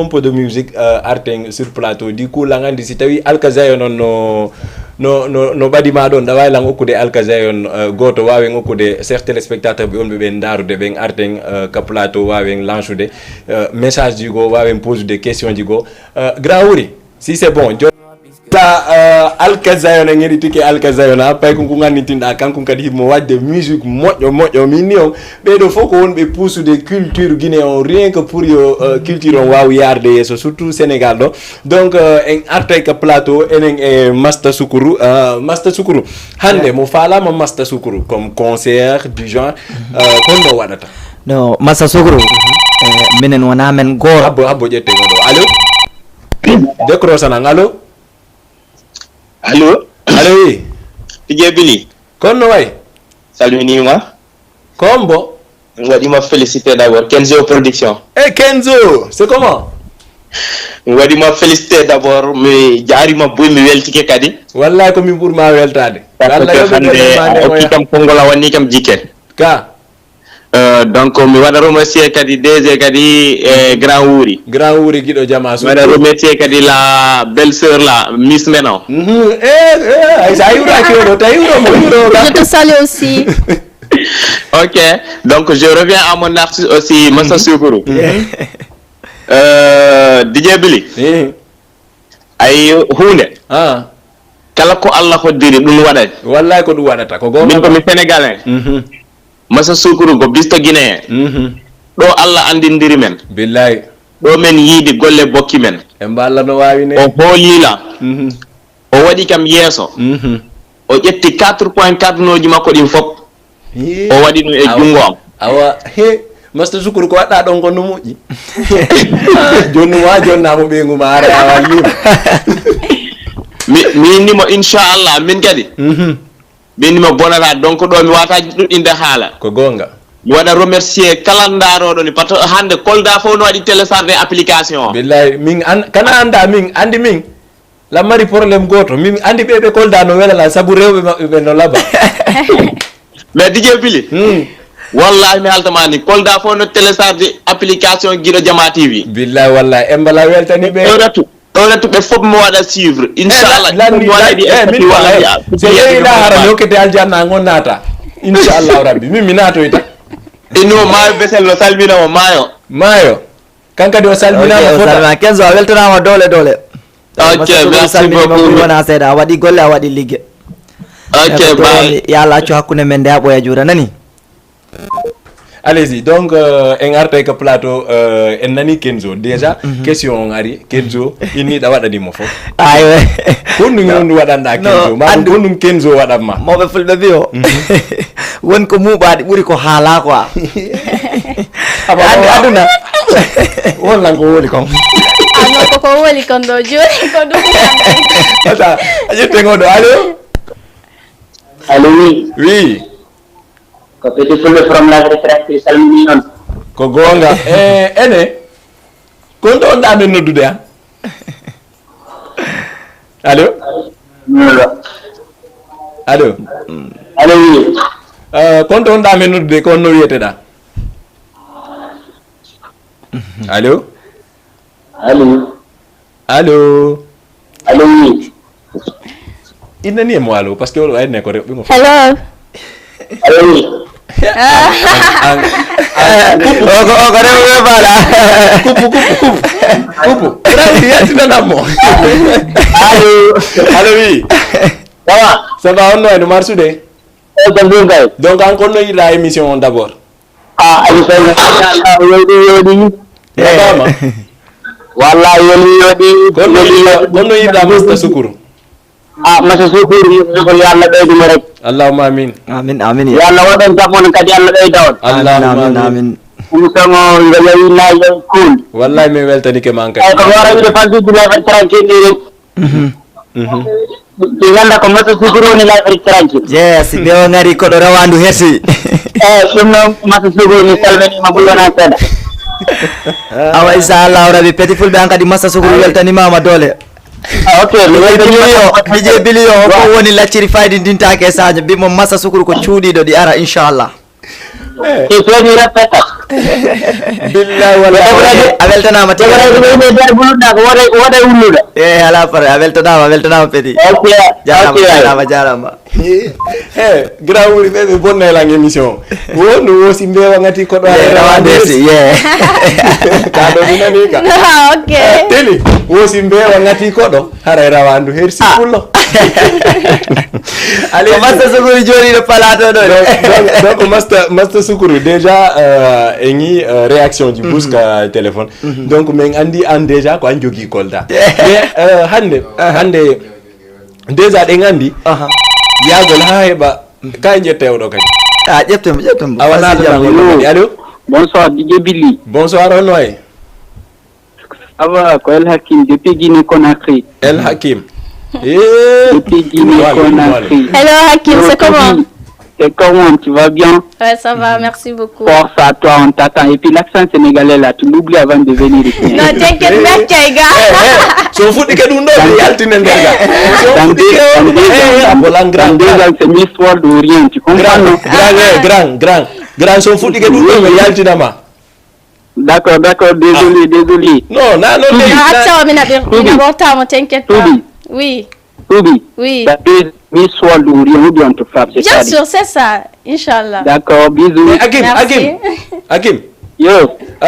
peu de musique arting sur plateau. Du coup la ngandi si tawi alkazayo non no badima don da way lang okude alkazayon goto wawe okude certains téléspectateurs be on be ndarude be arting ka plateau wawe lanchude message digo wawe pose des questions digo grand wuri si c'est bon la alkazayon ngeri tike alkazayon apay ko ngani tinda kanko kadi mo wadde musique mojo minio be do foko won be pousse de culture guinéen rien que pour yo culture on waw yarde yeso surtout Sénégal do. Donc en artay ka plateau enen e Master Sukuru hande mo fala ma Master Sukuru comme concert du genre kono wadata no Master Sukuru minen wana men goro abo jette ngodo. Allô? Décrochana allo? Allô? Allô oui. DJ Billy. Kono way? Salminima. Combo? Ngwadi ma féliciter d'abord Kenzo Production. Kenzo, c'est comment? Ngwadi ma féliciter d'abord mi jarima boy mi weltike kadi. Wallahi ko mi burma weltade. Wallahi hande kam kongola wani kam jiken. Ka donc mi wada remercier kadi DG kadi grand wuri gido jama so wada remercier kadi la belle sœur là Miss Menon ça yura ko ta yura mo yura je te salue aussi. OK, donc je reviens à mon artiste aussi Master Sukuru. DJ Billy ay hunde kala ko Allah ko diri dum wada wallahi ko dum wadata ko go min ko mi sénégalais Master Sukuru go bisto Guinée do Allah andindiri men billahi do men yidi golle bokki men e balla no wawi ne o holila o wadi kam yeso o jetti 4.4 noji makko dim fop o wadi no e jungo am awa he Master Sukuru ko wadda don ko no moji jonna mo be nguma ara awali mi ni mo inshallah min kadi beni ma bonata donc do mi wata dudinde hala ko gonga mi wada remercier calendaro do ni parce que hande Kolda fo no wadi télécharger application billahi min kana anda min andi min la mari problème goto min andi bebe Kolda no wela la sabu rewbe mabbe no laba mais DJ Billy wallahi mi haltamani Kolda fo no télécharger application Guido Jama TV billahi wallahi embala weltani be on to be fop mo wada suivre inshallah mi wala so ila hara lokete aljanna ngonata inshallah rabbi mi minato ita ino mayo besel no salmina mo mayo kanka do salmina mo fota Kenzo weltana ma dole OK merci beaucoup wona seda wadi golle wadi ligge OK bye yalla ci hakune men de aboya jura nani. Allez-y, donc en arte ka plateau en nani Kenzo déjà question ngari Kenzo inni da wada di mo fo aywe ko ndu wada nda Kenzo ma ko ndu Kenzo wada ma mo be fulbe bio won ko muɓaɗe ɓuuri ko haala quoi andi aduna wonlan ko woli kon ano koko woli kon ɗo joni ko ɗum ata a ƴettego ɗo allo allo oui ko Petit Fulɓe from la retraite salmini on ko gonga ene kon ɗo on ɗamen noddude han allo allo allo oui kon ɗo on ɗamen noddude ko on no wiyeteɗa allo allo allo allo oui innani e mo allo par ce que oɗo ayne ko rewɓe mo hello allo oui ko rewɓe baɗa kupu rani yaltinanammo allo allo oui ça va on no e no marsude donc an kon no yiɗa émission on d' abord émission yoɗi yabama wallahi yoɗi kon no yiɗa Masta Sukuru Masta Sukuru ko Allah ɓeydimo rek allahumma amin amin amin yo Allah waɗan jaɓon kadi Allah ɓeyda on amin amin émission o ngo yawi nayi cool wallahi min weltanike man kadi ko wara wiide faldude lafari tranquille rek ɗi ganda ko Masta Sukuru woni lafari tranquille yes ɓe o ngari koɗo rawandu hersi ɗum noon Masta Sukuru mi salminima ɓullona seeɗa awa inchallahu rabi Petit Fulɓe an kadi Masta Sukuru weltanimama doole ok DJ Bilio ko woni lacciri faydi ndintake sadio bimo Masta Sukuru ko cuuɗiɗo ɗi ara inchallah e soodi rappeta billahi wallahi a weltanama ɓeyde nder buluɗa ko woɗa wulluɗa ala pare a weltanama Petit jarama grand wuri ɓeɓe bonnelang émission wonno wosi mbewa ngati koɗo rawandesi kaɗo minani ka ok teli wosi mbewa ngati koɗo haray rawandu her sipullo ko Masta Sukuru joniɗo palato ɗo donc Masta Sukuru déjà eni réaction ji buska téléphone donc min andi an déjà ko an jogui Kolda mais hande déjà ɗen andi yagol ha heɓa ka ƴettewɗo kadi ƴeftem a wanataɗa allo bonsoir DJ Billy bonsoir on way awa ko El Hakim depuis Guinée Conakry El Hakim depuis Guinée Conakry hello Hakim c'est comment c'est comment tu vas bien ouais ça va merci beaucoup force à toi on t'attend et puis l'accent sénégalais là tu l'oublies avant de venir ici non t'inquiète merci gars so fuɗɗike ɗum ɗo ɓe yaltine nder dans 2 ans c'est Miss World ou rien tu comprends grand so fuɗɗike ɗum ɗo ɓe yaltinama d'accord désolé non accawa mina ɓortamo t'inquiète pas oui oui Miss World ou rien ou bien on te frappe c'est bien sûr c'est ça inchallah d'accord bisous Hakim yo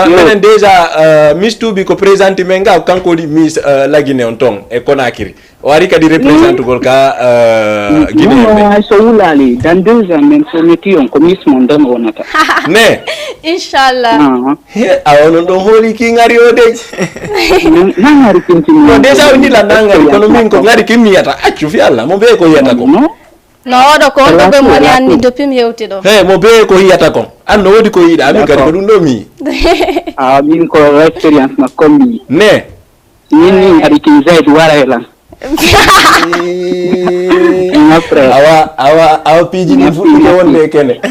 minen déjà Miss Toubi ko présenté men ga kanko woni Miss la Guinée on ton e Conakry o ari kadi représente gol ka Guinée so wulali dans 2 ans men so metti on ko Miss Monde wonata ne inchallah a onon ɗon hooli ki ngari o dey nangari kintimi no déjà o ndila nangari kono min ko ngari ki miyata accu fi Allah mo be ko yiyata ko no oɗo ko on ɗo ɓe moni anni depuis mi hewti ɗo mo be ko yiyata kon an no woodi ko yiɗa amin kadi ko ɗum ɗo mi min ko expérience makko mi ne min ari ki zaid wara helan awa piiji ɗi fuɗɗike wonde kene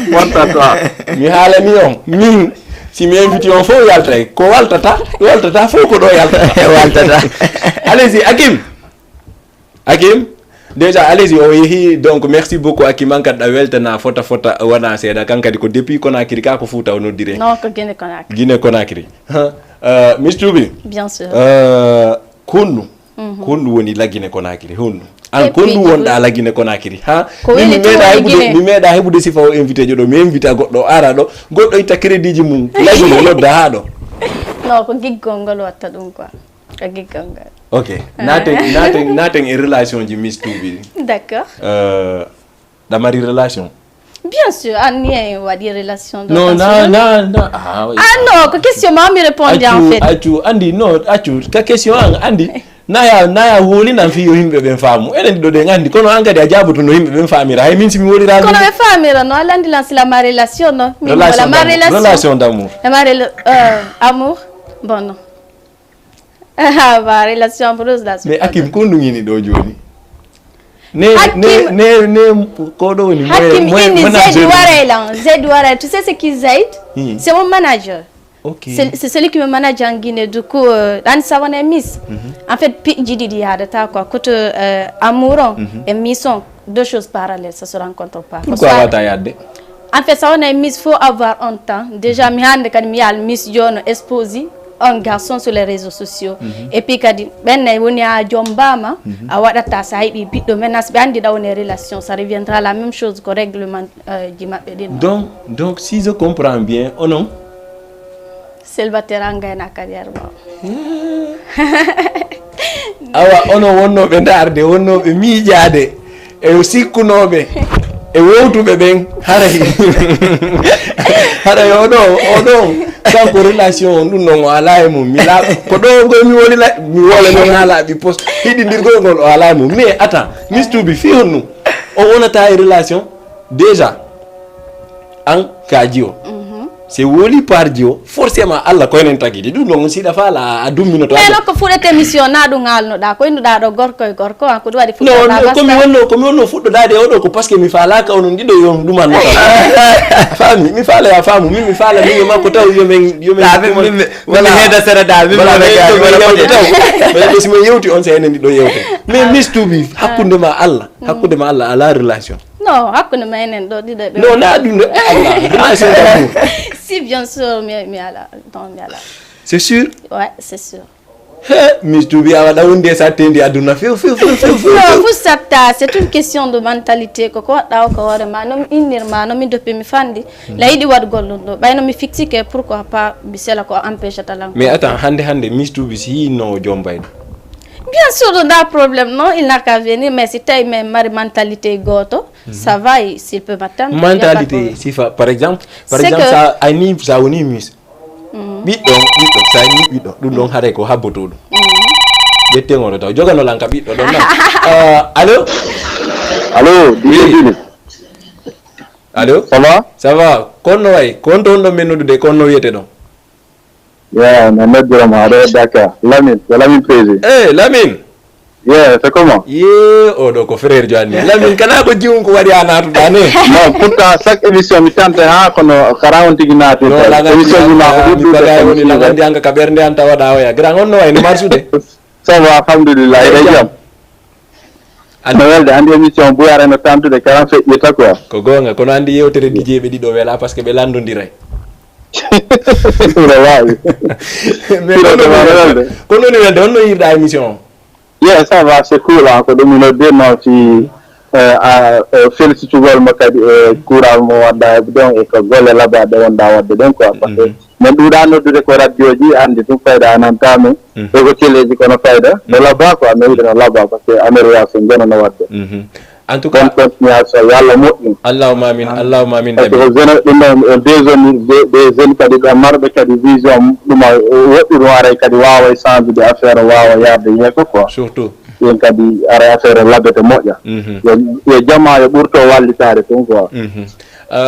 mi haalani on min si mi invité on fof yaltay ko waltata fof ko ɗo yaltata allez-y Hakim déjà allez-y o yeehi donc merci beaucoup Hakim an kadi ɗa weltana fota wona seeɗa kan kadi ko depuis Conakry ka ko Fouta o noddire non ko Guinée Conakry Miss Toubi bien sûr konnu woni la Guinée Conakry honnu an konnu wonɗa la Guinée Conakry mi meeɗa heɓude sifa o invité jo ɗo mi invité goɗɗo ara ɗo goɗɗo itta crédit ji mum la Guinée nodda ha ɗo non ko giggol ngol watta ɗum quoi ko giggol ngol ok naten e relation ji Miss Toubi d'accord ɗamari relation bien sûr ani waɗi relation non non ko question ma mi répondre en fait accu andi non accu ka question an andi naya holi nan fi yo himbe ben faamu enen do de ngandi kono angadi a jabutu no himbe ben faamira hay min simi wolira kono be faamira no alandi lan la ma relation no relation d'amour amour bon non ba relation amoureuse da mais akim ko ndungini do joni ne ko do ni Zaid Warela tu sais ce qui Zaid c'est mon manager. Okay. C'est celui qui me manage en Guinée. Du coup, dans sa Miss. En fait, Pidjidi a de quoi côté amoureux et mission, deux choses parallèles, ça se rencontre pas. Pourquoi en fait, ça on a Miss, faut avoir un temps. Déjà, Mihande Kadmial Miss John exposé un garçon sur les réseaux sociaux. Et puis Kadi, ben on a Jombama, a Wadata Saïd, puis de menace, ben dans une relation, ça reviendra la même chose que règlement donc si je comprends bien, oh non. Célibataire na carrière awa ono wonno be darde wonno be miijaade e sikkunobe e wowtube ben hara odo kanko relation dum non ala e mum mi la ko do go mi wole non hala bi post hididirgol gol o ala mum mais attends mistubi fi honnu o wonata e relation déjà an kajio c'est woli par Dio forcément alla ko enen tagidi dum non si da fala a dum minuto mais lokko fudete mission na do ngalno da ko indu da do gorko ko do wadi fudo da ko mi wonno fuddo dade o do ko parce que mi fala ka onon dido yon duman no fami mi fala ya famu mi fala mi makko taw yo men wala heda sera da mi wala mais si mo yewti on se enen dido yewte mais mistubi hakkunde ma alla à la relation. Non, hakuna mainen do dido be. Non, na dum Allah. Si bien sûr, mais c'est sûr? Ouais, c'est sûr. Mistubi awada wonde sa tendi aduna fi. Non, c'est une question de mentalité ko da ko wore ma no inirma no mi doppe mi fandi la yidi wad gollundo bayno mi fixi que pourquoi pas bisela ko empêcher talan. Mais attends, hande mistubi si no jombaydo. Bien sûr, on a un problème, non? Il n'a qu'à venir, mais si tu as une mentalité goto, ça va, s'il peut m'attendre. Mentalité, si par exemple, ça a ni ça oni mis. Bidon, ça ni bidon, du don hare ko haboto. Bete ngoro to joga no lanka bidon don na. Allô? Oui. Allô? Ça va? Konno way, konto ndo menudu de konno yete don. Yeah, Mohamed Dramare Dakar. Lamine Prési. Lamine. Yeah, c'est comment? Oh, donc frère Joanne. Lamine, kana ko jiun ko wari anatu dane. Non, pourtant chaque émission mi tante ha kono karawon tiginati. Non, la émission mi bagay woni la ngandi anga kabernde anta wada waya. Grand on no way ni marsude. Ça va, alhamdulillah. Rejam. Welde andi émission bu yare no tante de 47 yeta quoi. Ko gonga kono andi yewtere DJ be dido wela parce que be landondiray. Mais kono ni welde on no yirda émission. Yeah, ça va, c'est cool hein, ko dum no de no ci félicité gol makadi courant mo wada don e ko golle laba de wonda wadde don quoi parce que men duda noddude ko radio ji andi dum fayda nan tame e ko teleji ko no fayda de laba quoi mais de laba parce que américa so ngena no wadde en tout cas Allahumma amin des jeunes kadi da marbe kadi vision dum wodi wara kadi wawa changer de affaire wawa yarde yeko quoi surtout yen kadi ara affaire labete moƴƴa yo jama yo ɓurto wallitare ton quoi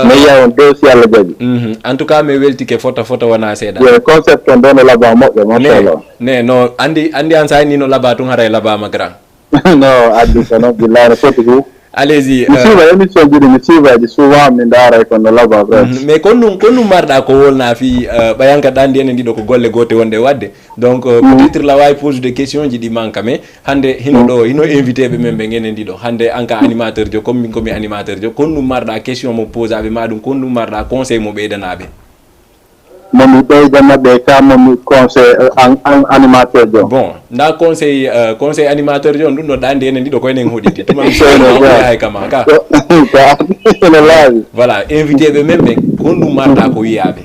mais yawon dossier Allah jaɓi en tout cas mi weltike fota wona seeɗa yo concept on ɗo no laba moƴƴa machallah ne no andi an sayni no laba tun haray labama grand non addi kono billahi no foti fu allez-y mi suiva émission jiɗi mi suivaji souvent mi daaray kono laba mais kon num marɗa ko wolna fi ɓayanka ɗandi enen ɗiɗo ko golle gote wonde wadde donc peut-être la wawi pose des questions ji ɗi manque mais hande hino invité ɓe men ɓe genen ɗiɗo hande anka animateur jo comme min komi animateur jo kon num marɗa question mo pose aɓe maɗum kon num marɗa conseil mo ɓeydanaɓe momi ɓeydannaɓe ka momi conseil animateur jo bon nda conseil animateur jo ɗum ɗo ɗandi enen ɗiɗo ko enen hoɗiti tuma hay kama ka ene laawi voilà invité ɓe men ɓe kon ɗum marɗa ko wiyaɓe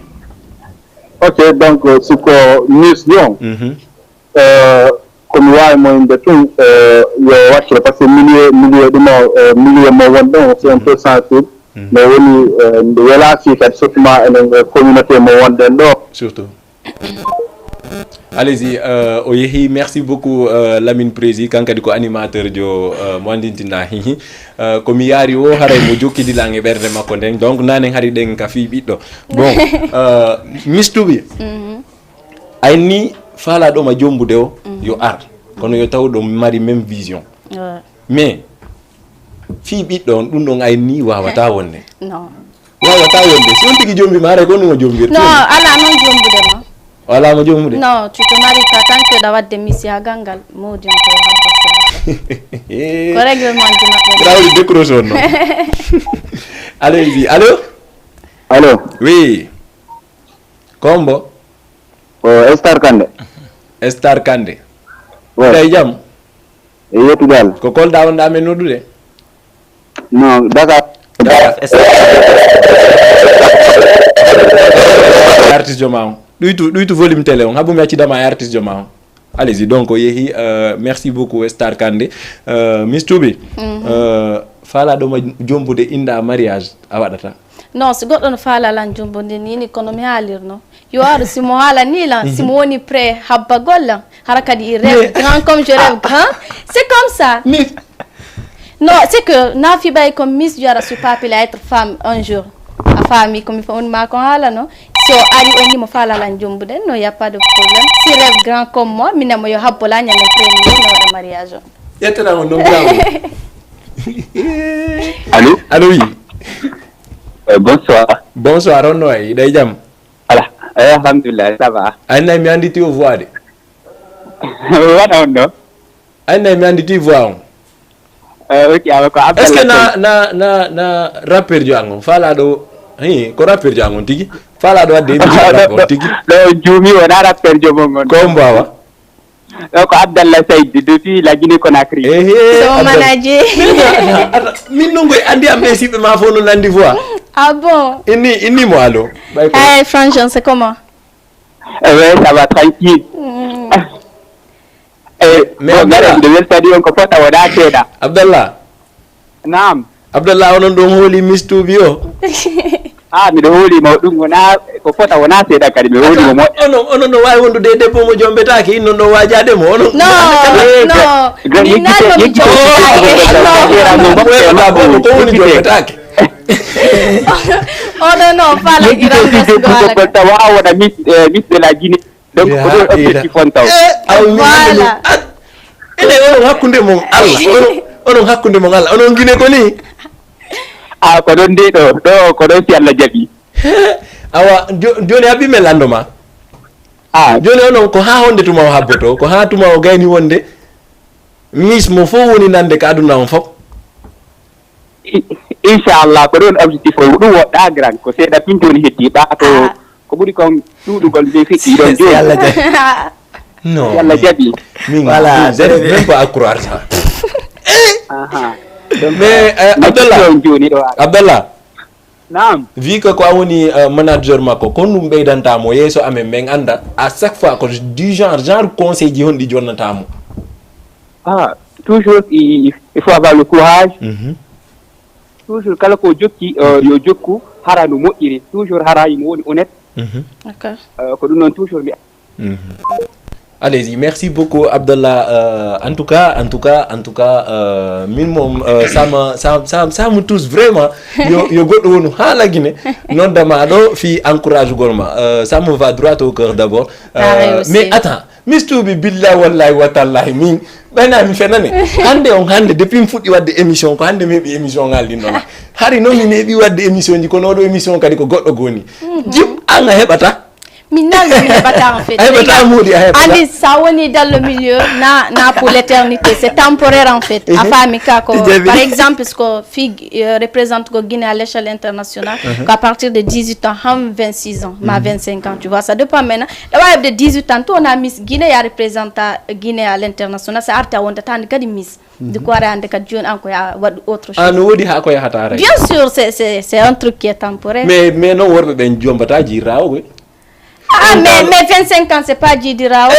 ok donc siko news jon komi wawi moyinde tun yo waccire par ce que milieu ɗumo milieu mo won ɗon c'est un peu sensible mais woni nde wela fi kadi surtout enen communauté mo wonɗen ɗo surtout allez-y o yehi merci beaucoup Lamine Prési kankadi ko animateur jo mo andintina hihi ko mi yaari o haray mo jokkidilange ɓerde makko nden donc nanen hari ɗen ka fi ɓiɗɗo bon mistuɓi ayni faalaɗoma jombude o yo ar kono yo taw ɗo mari même vision mais fi ɓiɗɗo on ɗum ɗon ayni wawata wonde non wawata wonde si on tigi jombi ma haray ko ɗum o jombirte non ala noon jombude ma wala mo jombude non tu te maries pas tant que da wadde misiyagal ngal modi on ko habba ko règlement ji maɓɓe Raoul décroche on non allez-y allô oui kombo Star Kande Star Kande day jam yettudal ko kolɗa wonɗa men noddude non Dakar artiste jo ma on ɗuytu volume télé on haɓumi accidama e artiste jo ma on allez-y donc o yeehi merci beaucoup Star Kande Miss Toubi faalaɗoma jombude inda mariage a waɗata non si goɗɗo no faalalan jombude nini kono mi haalirno yo aru simo haala ni lan simo woni prêt habba gollan hara kadi il rêve grand comme je rêve grand c'est comme ça non c'est que nafi ɓay comme Miss Diawara supapile à être femme un jour a famille comme on ma ko haala no so ari o nimo faalalan jombude non y a pas de problème si rêve grand comme moi minemo yo habbola ñamen premier no waɗa mariage o ƴettanamo non bravo allô oui bonsoir on no way ɗay jam alhamdulillah ça va annayi mi anditi o voix de waɗa on ɗo annayi mi anditi voix on ok awa ko est ce que na rappeur jo an on faalaɗo ko rappeur jo an on tigi faalaɗo wadde émission rap on tigi ɗo juumi wona rappeur jo mon gon ko mbawa ɗo ko Abdallah Saïd depuis la Guinée Conakry so manager min non goy andi am ɓe siɓɓe ma fof no nandi voix ah bon inni mo allo franchement c'est comment ouais ça va tranquille mais garan de weltani on ko fota wona seeɗa Abdallah naam Abdallah onon ɗon hooli Miss Toubi o miɗo hoolimo ɗum wona ko fota wona seeɗa kadi mi hoolimo moƴƴo onon no wawi wondude e debbo mo jombetaki innon ɗon wajademo onon ko woni jombetake non fala ko tawa wona Miss de la Guinée donc ko ɗon objectif on taw voilà ene onon hakkude mon Allah onon hakkude mon Allah onon Guinée ko ni ko ɗon nde ɗo ko ɗon si Allah jaɓi awa joni haɓɓime landoma joni onon ko ha honde tuma o habboto ko ha tuma o gayni wonde Miss mo fof woni nande ko aduna on fof inchallah ko ɗon objectif o ɗum woɗɗa grand ko seeɗa pintoni hetti ɓa ko ɓuri kon ɗuɗugol ɓe feƴƴi ɗon joni non Allah jaɓi voilà même pas à croire ça mais Abdallah naam vu que ko a woni manager makko kon ɗum ɓeydantamo yeeso amen min anda à chaque fois ko du genre conseil ji honɗi jonnatamo toujours il faut avoir le courage toujours kala ko jokki yo jokku hara no moƴƴiri toujours hara yimo woni honnête ko ɗum noon toujours mbiya allez-y merci beaucoup Abdallah en tout cas min moom ça me touche vraiment yo goɗɗo wonu ha lagine noddama ɗo fi encourage gol ma ça me va droit au cœur d'abord mais attends Miss Toubi billahi wallahi wa tallahi min ɓayna mi fenane hande depuis mi fuɗɗi wadde émission ko hande mi heeɓi émission ngal ɗin ɗon hari noon min heeɓi wadde émission ji kono oɗo émission kadi ko goɗɗo goni jim an a heɓata min heɓata en fait andi sa woni dans le milieu na pour l'éternité c'est temporaire en fait a faami ka ko par exemple ko fi représente ko Guinée à l'échelle internationale qu'à partir de 18 ans ham 26 ans ma 25 ans tu vois ça dépend maintenant ɗa wawi de 18 ans to na Miss Guinée ya représenta Guinée à l'international c'est arta wonta tande kadi Miss de ko ara ande kadi joni an ko ya waɗu autre chose no woodi ha ko yahata ara bien sûr c'est un truc qui est temporaire mais non worɓe ɓen jombata jiirawo koy mais 25 ans c'est pas Djidi Rawo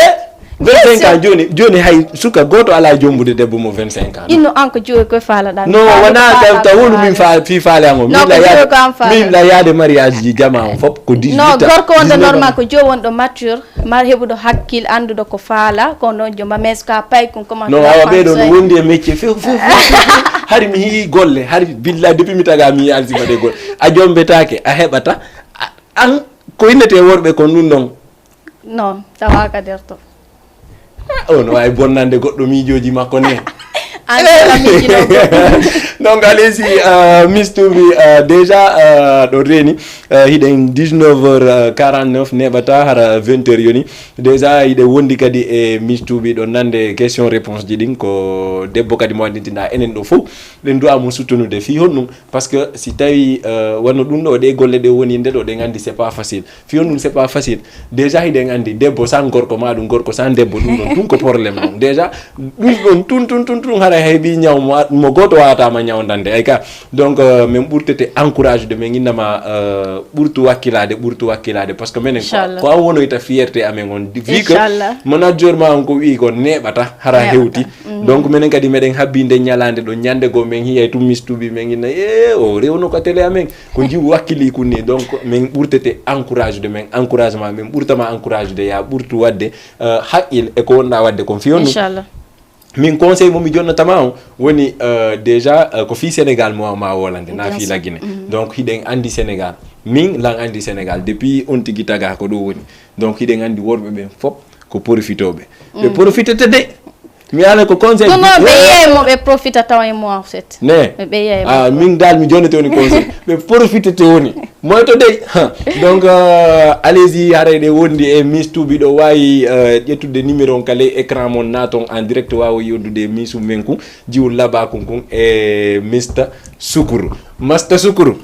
25 ans joni hay suka goto ala jombude debbo mo 25 ans inno anko joyi koye faalaɗa non wona tawolu min fi faale ango min la yaade mariage ji jama on fop ko 18 non gorko wonde normal ko jo wonɗo mature ma heɓuɗo hakkille anduɗo ko faala ko noon jomba mais ka pay kon comment non awa ɓeɗo no wondi e métier fof hari mi yi golle hari billa depuis mi taga mi yi alsima de golle a jombetake a heɓata an ko innete worɓe ko ɗum ɗon non tawaka nder to on wawi bonnande goɗɗo miijoji makko ne donc allez-y Miss Toubi déjà ɗo reni hiɗen 19h49 neɓata hara 20h yoni déjà hiɗe wondi kadi e Miss Toubi ɗo nande question réponse ji ɗin ko debbo kadi mo wandintinɗa enen ɗo fof ɗen duwa mo suttunude fi honɗum par ce que si tawi wonno ɗum ɗo ɗe golle ɗe woni nde ɗo ɗen andi c'est pas facile fi honɗum c'est pas facile déjà hiɗen andi debbo san gorko ma ɗum gorko san debbo ɗum ɗon tun ko probléme ɗon déjà ɗum ɗon tun hara heeɓi ñaw mo goto wawatama ñawdande ay ka donc min ɓurtete encourage de min innama ɓurtu wakkilade par ce que minen ko an wonoyta fierté amen on vi que manager ma on ko wi ko neɓata hara hewti donc minen kadi meɗen habbinde ñalande ɗo ñande go min hiyay tum Miss Toubi min inna o rewno ko télé amen ko jiw wakkili kunni donc min ɓurtete encourage de min encouragement min ɓurtama encourage de ya ɓurtu wadde haqqil e ko wonɗa wadde kon fiyon ɗum min conseil momi jonnatama on woni déjà ko fi Sénégal ma wolande na fi la Guinée donc hiɗen andi Sénégal min lan andi Sénégal depuis on tigi taga ko ɗo woni donc hiɗen andi worɓe ɓen fop ko profitoɓe ɓe profitete de mi ala ko conseil non ɓe yeymo ɓe profita tawa e moi en fait ne ɓe yeymo min dal mi jonnete woni conseil ɓe profitete woni moyto dey donc allez-y harayɗe wondi e Miss Toubi ɗo wawi ƴettude numéro on kala écran mon naton en direct wawa yoddude Missou men kum jiwol labakum kum e Mr Soukourou Master Soukourou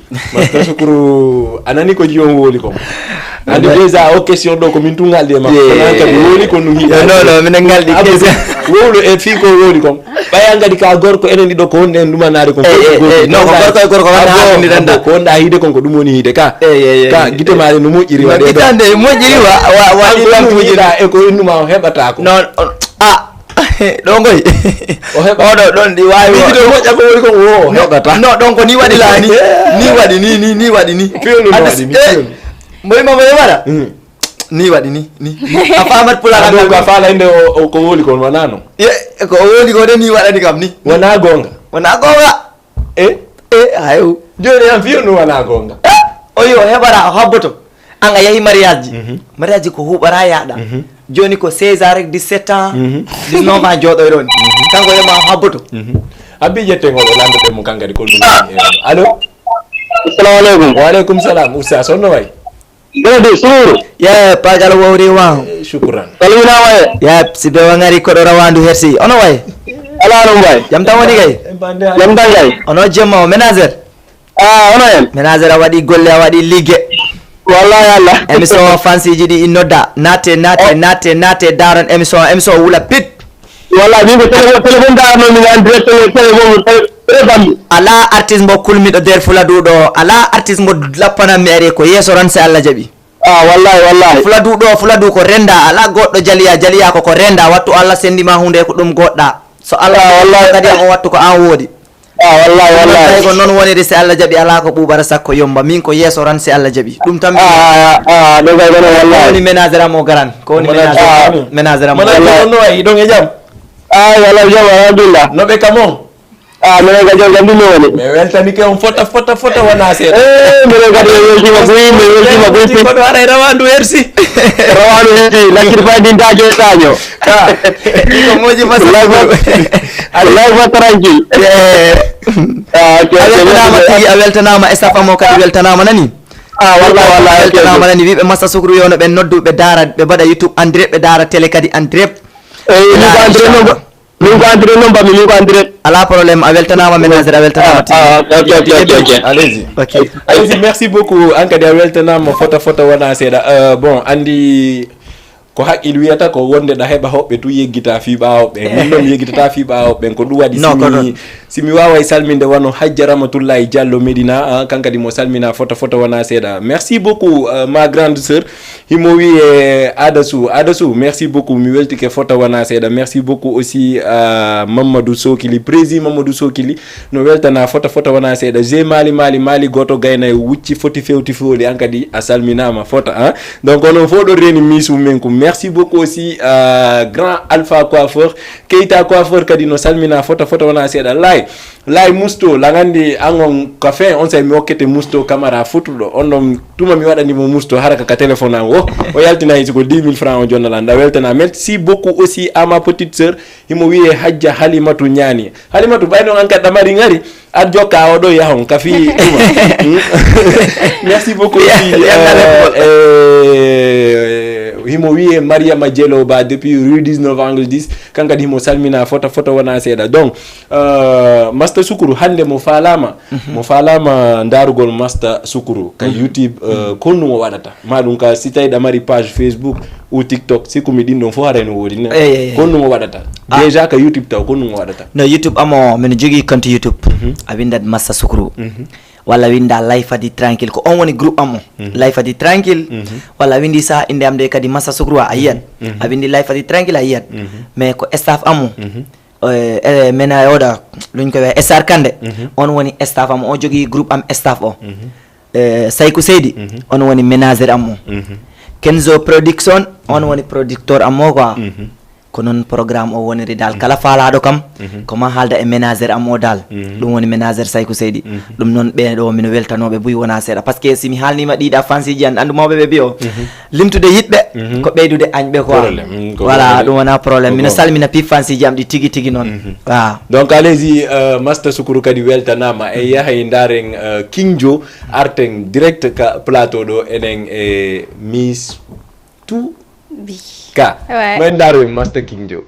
anani ko jiwon woli ko andi déjà o question ɗo ko min tu ngaldi e makko kadi woli ko no hiɗa non minen ngaldi question wowlo e fi ko woli kom ɓaya gadi ka gorko enen ɗiɗo ko wonɗen ɗumanade kon non ko gorko e gorko wona hakkiliranda ko wonɗa hiide kon ko ɗum woni hiide ka guite maɗe no moƴƴiri waɗe guitande moƴƴiri waɗiɗa e ko innuma o heɓata ko non ɗo ngoy oɗo ɗon ɗi wawi moƴƴa ko woni kon o heɓata non ɗon ko ni waɗi la ni waɗi ni moyima waɗa ni waɗi ni a famat pulaɗa donc a faala inde ko woli kon wona non ko o woli ko de ni waɗani kam ni wona gonga hayo joni an fiyo ɗum wona gonga o yo heɓara o habboto an a yeehi mariage ji mariage ji ko huɓara yaɗa joni ko 16 ans rek 17 ans 19 ans jooɗoyɗon kanko yema o habboto abbi jettengoɗo landete mo kankadi ko ɗum allo assalamu aleykum waaleykum salam oustaz sonno way Gede Sourou ye pagal wawri wa shukran salminama e ya sibe wangari ko do rawandu hersi ono way ala no way jam tan woni kay jam tan gay ono jemma o ménagère ono en ménagère wadi golle wadi ligge wallahi Allah émission fancy ji di innoda nate daron émission wula pit wallahi bi ko téléphone da no mi en direct téléphone ala artiste mo kulmiɗo nder fuladuɗo ala artiste mo lappana mi ari ko yeso ran se Allah jaɓi wallahi fuladu ko renda ala goɗɗo jaliya ko renda wattu Allah sendima hunde ko ɗum goɗɗa so Allah wallahi kadi on wattu ko an woodi wallahi ko non woni se Allah jaɓi ala ko ɓuɓara sakko yomba min ko yeso ran se Allah jaɓi ɗum tan ɗo gay gono wallahi woni ménagère mo garan ko woni ménagère mo wallahi no ay ɗon e jam wallahi jam alhamdulillah no ɓe kamon minen kadi on gandi woni mi weltani ke on fota wona seeɗa minen kadi weltima boyi koɗo aray rawandu hersi lakkiri fayidintajo e saño ko moji live va tranquille a weltanama e safamo kadi weltanama nani wallahi weltanama nani wiɓe Master Soukourou yewno ɓe noddu ɓe daara ɓe mbaɗa YouTube en direct ɓe daara télé kadi en direct min ko andire non bami min ko andire ala problème a weltanama ménagère a weltanama allez-y merci beaucoup ankadi a weltanama fota wona seeɗa bon andi ko haqqil wiyata ko wonde ɗa heɓa hoɓɓe tu yeggita fi ɓawoɓe min noon yeggitata fi ɓawoɓen ko ɗum waɗi simi wawa salminde wano hajja ramatullahi diallo medina kankadi mo salmina fota wana seeɗa merci beaucoup ma grande sœur himo wi adasou merci beaucoup mi weltike fota wana seeɗa merci beaucoup aussi mamadou sokili président mamadou sokili no weltana fota wana seeɗa g mali goto gayna wucci foti fewti foli ankadi a salminama fota donc onon fo ɗo reni misu men ko merci beaucoup aussi grand alpha coiffeur keita coiffeur kadi no salmina fota wana seeɗa lay musto langandi angon café on say mi hokkete musto camara futuɗo on ɗon tuma mi waɗanimo musto haraka ka téléphone an o yaltinayi siko 10 000 francs o jonnala nda weltana merci beaucoup aussi à ma petite sœur himo wiye hajja halimatu ñaani halimatu ɓayno an kadi ɗamari ngari ad jokka oɗo yahon ka fi ɗuma merci beaucoup aussi himo wiye mariama dielo ba depuis rue 19 angle 10 kankadi himo salmina fota wana seeɗa donc master sukuru hande mo falama darugol master sukuru ka youtube konnumo waɗata maɗum ka si tawi ɗamari page facebook ou tiktok sikumi ɗin ɗon fo harayno woodi ne konnumo waɗata déjà ka youtube taw konnumo waɗata no youtube amo min jogui compte youtube a windat master sukuru walla winda life adi tranquille ko on woni groupe am o life adi tranquille walla windi sa inde am de kadi massa sukru a yiyat a windi life adi tranquille a yiyat mais ko staff am o mena oɗa luñ ko wiya sar kande on woni staff am o jogui groupe am staff o saykou seydi on woni ménagére am o kenzo production on woni producteur am o quoi ko noon programme o woniri dal kala faalaɗo kam koma haalda e ménagére am o dal ɗum woni ménagére saykou seydi ɗum noon ɓeɗo mino weltanoɓe buy wona seeɗa par ce que simi haalnima ɗiɗa fansiji an andumoɓe ɓe mbiyo limtude yiɗɓe ko ɓeydude añɓe quoi voilà ɗum wona probléme mino salmina pip fansiji am ɗi tigui noon donc allez-y master sukuru kadi weltanama e yahay daren King Joe arten direct ka plateau ɗo enen e Miss tout ka men daru master King Joe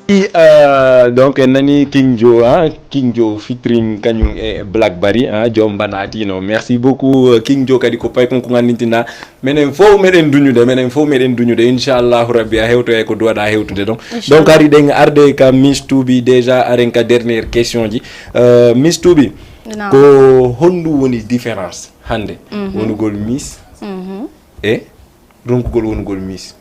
donc nani King Joe featuring kanyum e Blackberry Jom Banatino. Merci beaucoup King Joe kadi ko pay kon ko ngandintina menen fo meden duñude inshallah rabbi a hewto e ko doada hewtude donc ari den arde ka Miss Toubi déjà aren ka dernière question ji Miss Toubi ko hondu woni différence hande wonugol Miss e ronkugol wonugol Miss.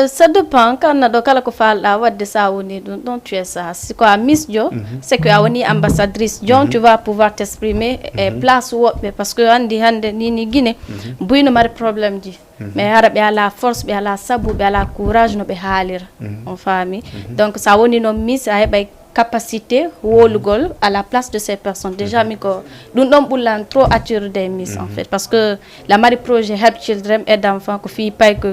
Ça dépend quand on a kala ko fala wadde sa woni donc tu es ça c'est quoi Miss Jo c'est que awoni ambassadrice John tu vas pouvoir t'exprimer place wobbe parce que andi hande ni Guinée buyno mari problème ji mais arabe ala force be ala sabu be ala courage no be halira on famille donc ça woni no Miss ay bay capacité wolugol à la place de ces personnes déjà miko dun dom bulan trop attirer des Miss en fait parce que la mari projet Help Children aide enfants ko fi pay ko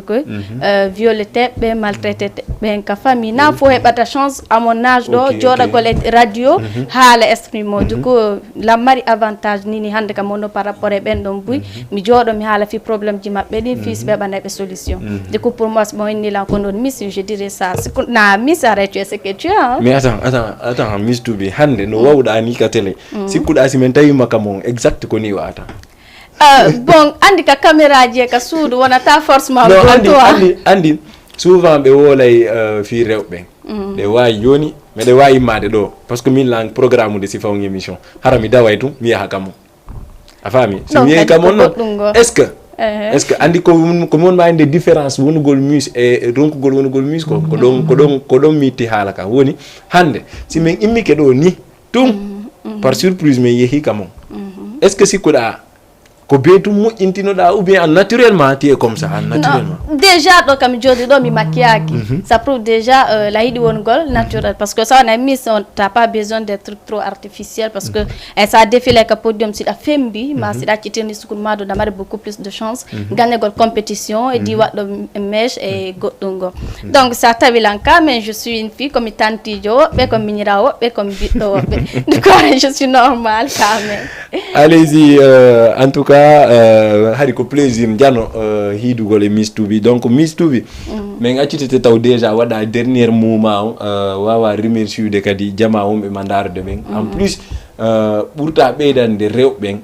violeté be maltraité ben ka famille na fo hebata chance à mon âge do joda golet radio hala esprit mo du coup la mari avantage nini hande ka mono par rapport e ben dom buy mi jodo mi hala fi problème ji mabbe din fils be bana be solution du coup pour moi mo ni la ko non Miss je dirais ça na Miss arrête ce que tu as mais attends Miss Toubi hande no wawda ni ka télé sikkuda simen tawi makamon exact ko ni wata bon andi ka caméra je ka suudu wona ta forcément andi souvent be wolay fi rewbe de way yoni mais de way made do parce que min lang programme de sifa on émission harami dawaytu mi yaha kamo afami so mi kamo non est-ce que andi ko mon ma inde différence wonugol Miss e ronkugol wonugol Miss ko don miti halaka woni hande si men immike do ni tum par surprise mais yehi kamo est-ce que sikuda ko betu mo intino da ou bien naturellement tu es comme ça naturellement déjà donc comme jodi do mi maquillaki ça prouve déjà la hidi wongol naturel parce que ça on a mis on t'as pas besoin d'être trop artificiel parce que ça défile ka podium si la fembi ma si da kitini sukun mado da mari beaucoup plus de chance gagner gol compétition et di wat do mèche et godongo donc ça tabilanka mais je suis une fille comme tanti jo be comme minirawo be comme bito be du coup je suis normal quand même allez-y en tout cas hari ko plaisir jano hidugol e Miss Toubi donc Miss Toubi mais accitete taw déjà wada dernier moment wawa remercier de kadi jama wombe mandarde men en plus burta beydande rewben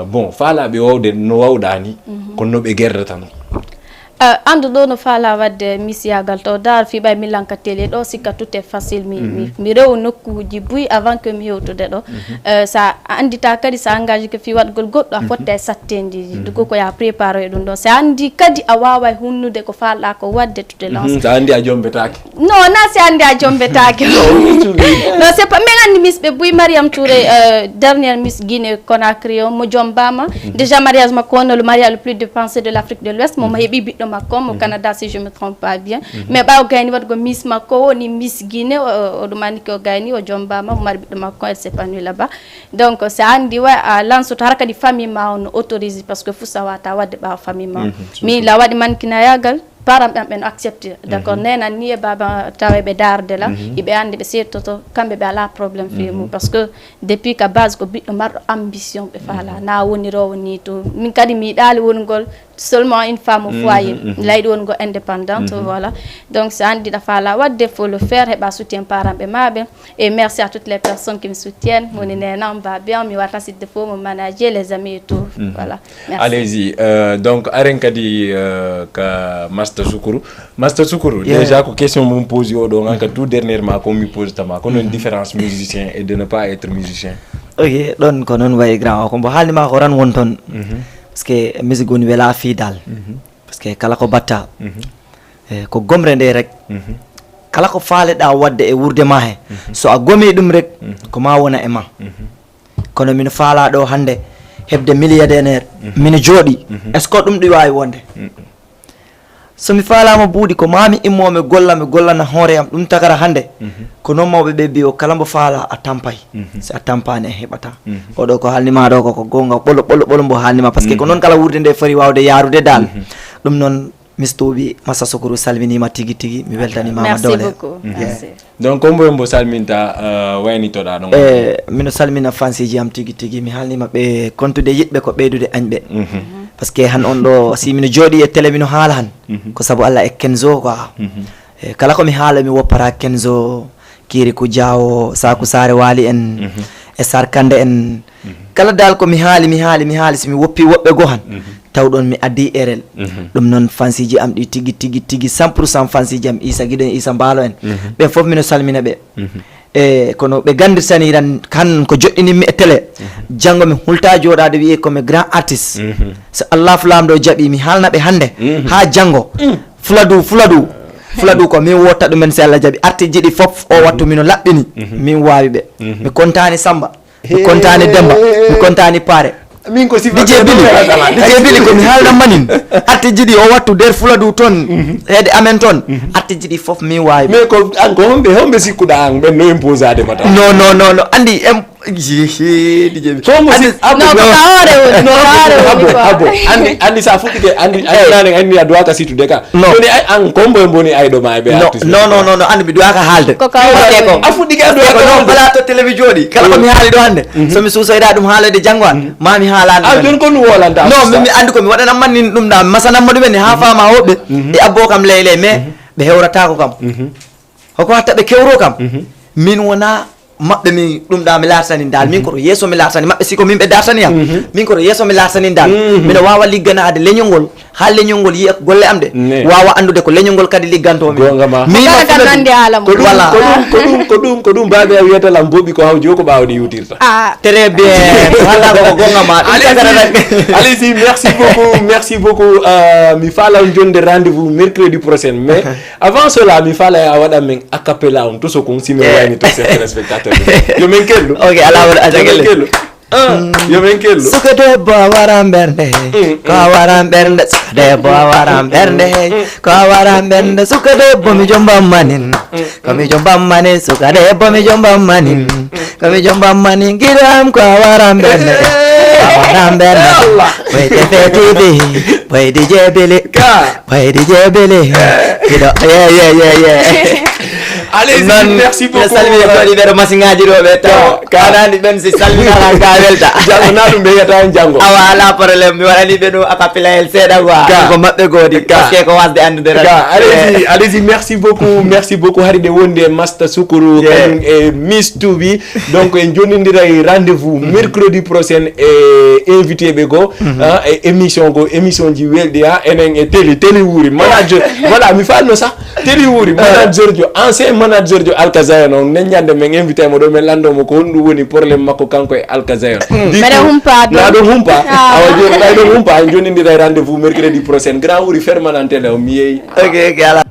bon fala be wawde no wawdani ko no be gerdatan ando do no fala wadde Miss yagal to dar fi bay milanka télé do sikka tout est facile mi rew nokkuji buy avant que mi yewtude do ça andita kadi sa engage que fi wadgol goddo a fotte sattendi du ko ya préparer dum do sa andi kadi a wawa hunnude ko fala ko wadde tout de lance sa andi a jombetake non na si andi a jombetake non c'est pas mais andi Miss be buy Mariam Touré dernière Miss Guinée Conakry mo jombama déjà mariage makono le mariage le plus dépensé de l'Afrique de l'Ouest mo hebi biddo comme au Canada si je me trompe pas bien mais ba o gagni wat go Miss Mako ni Miss Guinée o do mani ko gagni o jombama mari biddo makko elle s'épanouit là-bas donc c'est andi wa lance to haraka di famille ma on autorise parce que fu sawata wadde ba famille ma mi la wadi man kina yagal param ben accepter d'accord nena ni baba tawe be darde la ibe andi be setoto kambe be ala problème fimu parce que depuis ka base ko biddo mar ambition be fala na woni ro woni to min kadi mi dali wongol seulement une femme au foyer lay don go indépendante voilà donc c'est andi da fala wadde faut le faire et ba soutien parents be mabe et merci à toutes les personnes qui me soutiennent mon nena va bien mi wata site faut mon manager les amis et tout voilà merci. Allez-y donc arenkadi ka Master Soukuru déjà ko question mon pose o do ngaka tout dernièrement ko mi pose tama ko non différence musicien et de ne pas être musicien ok don ko non way grand ko bo halima ko ran wonton parce que musique woni wela fi dal parce que kala ko batta ko gomre nde rek kala ko faale da wadde e wurde ma he so a gomi dum rek ko ma wona e ma kono min faala do hande hebde milliardaire min jodi est ce que dum di wawi wonde so mi falama buudi ko mami immomi gollana hoore am dum tagara hande ko non mawbe be bi o kala mbo faala a tampay si a tampani hebata o do ko halnima do ko gonga bolo mbo halnima parce que ko non kala wurde nde fari wawde yarude dal dum non Miss Toubi Massa Soukuru salminima tigi mi weltani mama dole merci beaucoup merci donc kombo mbo salminta wayni to da don mino salmina fansiji am tigi mi halnima be kontude yitbe ko beydude añbe parce que han on do si mino jodi e télé mino haala han ko sabu Allah e kenzo ko kala ko mi haala mi woppata Kenzo Kirikou Diawo Sakou Sare Wali en e Sarkande en kala dal ko mi haali so mi woppi woɓɓe go han tawɗon mi addi erel ɗum noon fansiji am ɗi tigi 100% fansiji am Issa Guiɗo en Issa Mbaalo en ɓen fof mino salmina ɓe e kono ɓe gandirtani tan kan ko joɗɗinimmi e télé janggo mi hulta joɗade wiye komi grand artiste so Allah fulamɗo jaaɓi mi haalna ɓe hande ha janggo Fuladu ko min wotta ɗumen so Allah jaaɓi artiste jiɗi fof o wattu mino laɓɓini min wawi ɓe mi kontani Samba mi kontani Demba mi kontani Paare min ko DJ Billy ko mi haalna manin artiste jiɗi o wattu nder Fuladu toon heede amen toon artiste jiɗi fof min wawi mais ko an ko homɓe sikkuɗa an ɓen no impose ade mata non andi andi sa fuɗɗike andi a duwaka situde ka joni ay an komboye boni ayɗo ma e ɓe artiste non andi mi duwaka haalde a fuɗɗike a duwaka non plateau télé jooɗi kala ko mi haali ɗo hande somi suusoyɗa ɗum haalede janggo an ma mi haalani joni ko ɗum wolanta non mi andi ko mi waɗanam manni ɗum ɗa masanamma ɗumen ha fama hoɓɓe e abbo kam leyle mais ɓe hewratako kam hoko watta ɓe kewro kam min wona maɓɓe mi ɗum ɗa mi lartani dal min koto yeeso mi lartani maɓɓe siko min ɓe dartani yam min koto yeeso mi lartani dal miɗa wawa ligganade leñol ngol ha leñol ngol yiya golle am de wawa andude ko leñol ngol kadi liggantomi ko ɗum baɓe a wiyatalam boɓi ko haw jo ko ɓawɗi yiwtirta très bien hala koko gonga ma Allez-y, merci beaucoup mi fala on jonde rendez-vous mercredi prochain mais avant cela mi fala a waɗa men a cappella on to sokon simi wayni to ses téléspectateurs yo men kellu ok ala ajagelle yo men kellu suka debbo waran bernde ko waran bernde suka debbo waran bernde ko waran bernde suka debbo mi jombam manin ko mi jombam manin suka debbo mi jombam manin ko mi jombam manin giram ko waran bernde waran bernde wayte fetibi waydi jebele waydi jebele gido yeah allez merci beaucoup salmina ko di vero masingaji do be taw kanani ben si salmina la ka welta jango na dum be yata jango awala problème mi warani be do akapila el seda ko mabbe godi parce que ko wasde andude allez-y merci beaucoup haride wonde Master Soukroue kanum e Miss Toubi donc en jonindira rendez-vous mercredi prochain et invité be go et émission ji welde enen e télé wuri manager voilà mi falno ça télé wuri manager jo ancien manager jo Alkazayon non neñande men invité mo do men lando mo ko hondu woni problème makko kanko e Alkazayon mere humpa awa joni day do humpa joni ndi rendez-vous mercredi prochain grand wuri fermanante le mi yeyi ok ala